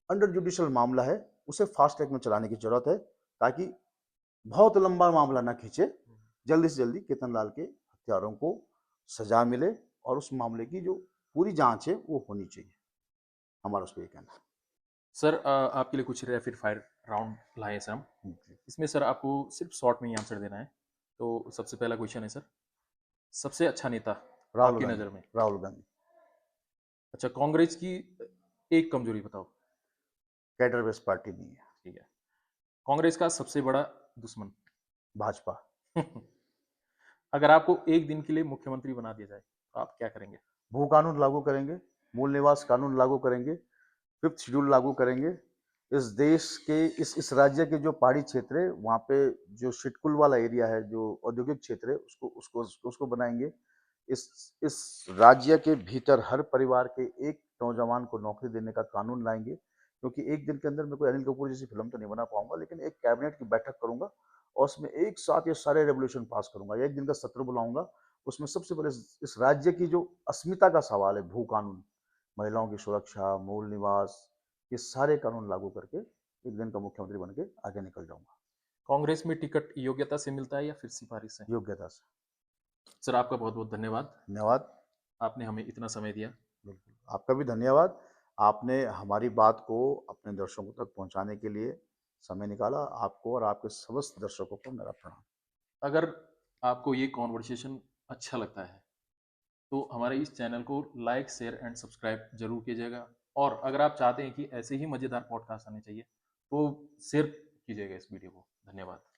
अंडर जुडिशियल मामला है, उसे फास्ट ट्रैक में चलाने की जरूरत है, ताकि बहुत लंबा मामला ना खींचे, जल्दी से जल्दी केतन लाल के हत्यारों को सजा मिले, और उस मामले की जो पूरी जांच है वो होनी चाहिए। हमारा उस पर कहना है। सर आपके लिए कुछ रैपिड फायर राउंड लाए हैं सर हम। इसमें सर आपको सिर्फ शॉर्ट में ही आंसर देना है। तो सबसे पहला क्वेश्चन है सर, सबसे अच्छा नेता राहुल आपकी गांधी। नज़र में? राहुल गांधी। अच्छा, कांग्रेस की एक कमजोरी बताओ। कैडर बेस्ड पार्टी नहीं है। ठीक है। कांग्रेस का सबसे बड़ा दुश्मन। भाजपा। अगर आपको एक दिन के लिए मुख्यमंत्री बना दिया जाए तो आप क्या करेंगे? भू कानून लागू करेंगे, मूल निवास कानून लागू करेंगे, फिफ्थ शेड्यूल लागू करेंगे। इस देश के इस राज्य के जो पहाड़ी क्षेत्र है वहाँ पे जो सिटकुल वाला एरिया है, जो औद्योगिक क्षेत्र है, उसको उसको उसको बनाएंगे। इस राज्य के भीतर हर परिवार के एक नौजवान को नौकरी देने का कानून लाएंगे, क्योंकि एक दिन के अंदर मैं कोई अनिल कपूर जैसी फिल्म तो नहीं बना पाऊंगा, लेकिन एक कैबिनेट की बैठक करूंगा और उसमें एक साथ ये सारे रेवोल्यूशन पास करूंगा। एक दिन का सत्र बुलाऊंगा, उसमें सबसे पहले इस राज्य की जो अस्मिता का सवाल है, भू कानून, महिलाओं की सुरक्षा, मूल निवास, ये सारे कानून लागू करके एक दिन का मुख्यमंत्री बन के आगे निकल जाऊंगा। कांग्रेस में टिकट योग्यता से मिलता है या फिर सिफारिश से? योग्यता से। सर, आपका बहुत बहुत धन्यवाद। धन्यवाद। आपने हमें इतना समय दिया। बिल्कुल, आपका भी धन्यवाद। आपने हमारी बात को अपने दर्शकों तक पहुंचाने के लिए समय निकाला। आपको और आपके समस्त दर्शकों को मेरा प्रणाम। अगर आपको ये कॉन्वर्सेशन अच्छा लगता है तो हमारे इस चैनल को लाइक, शेयर एंड सब्सक्राइब जरूर कीजिएगा। और अगर आप चाहते हैं कि ऐसे ही मज़ेदार पॉडकास्ट आने चाहिए तो शेयर कीजिएगा इस वीडियो को। धन्यवाद।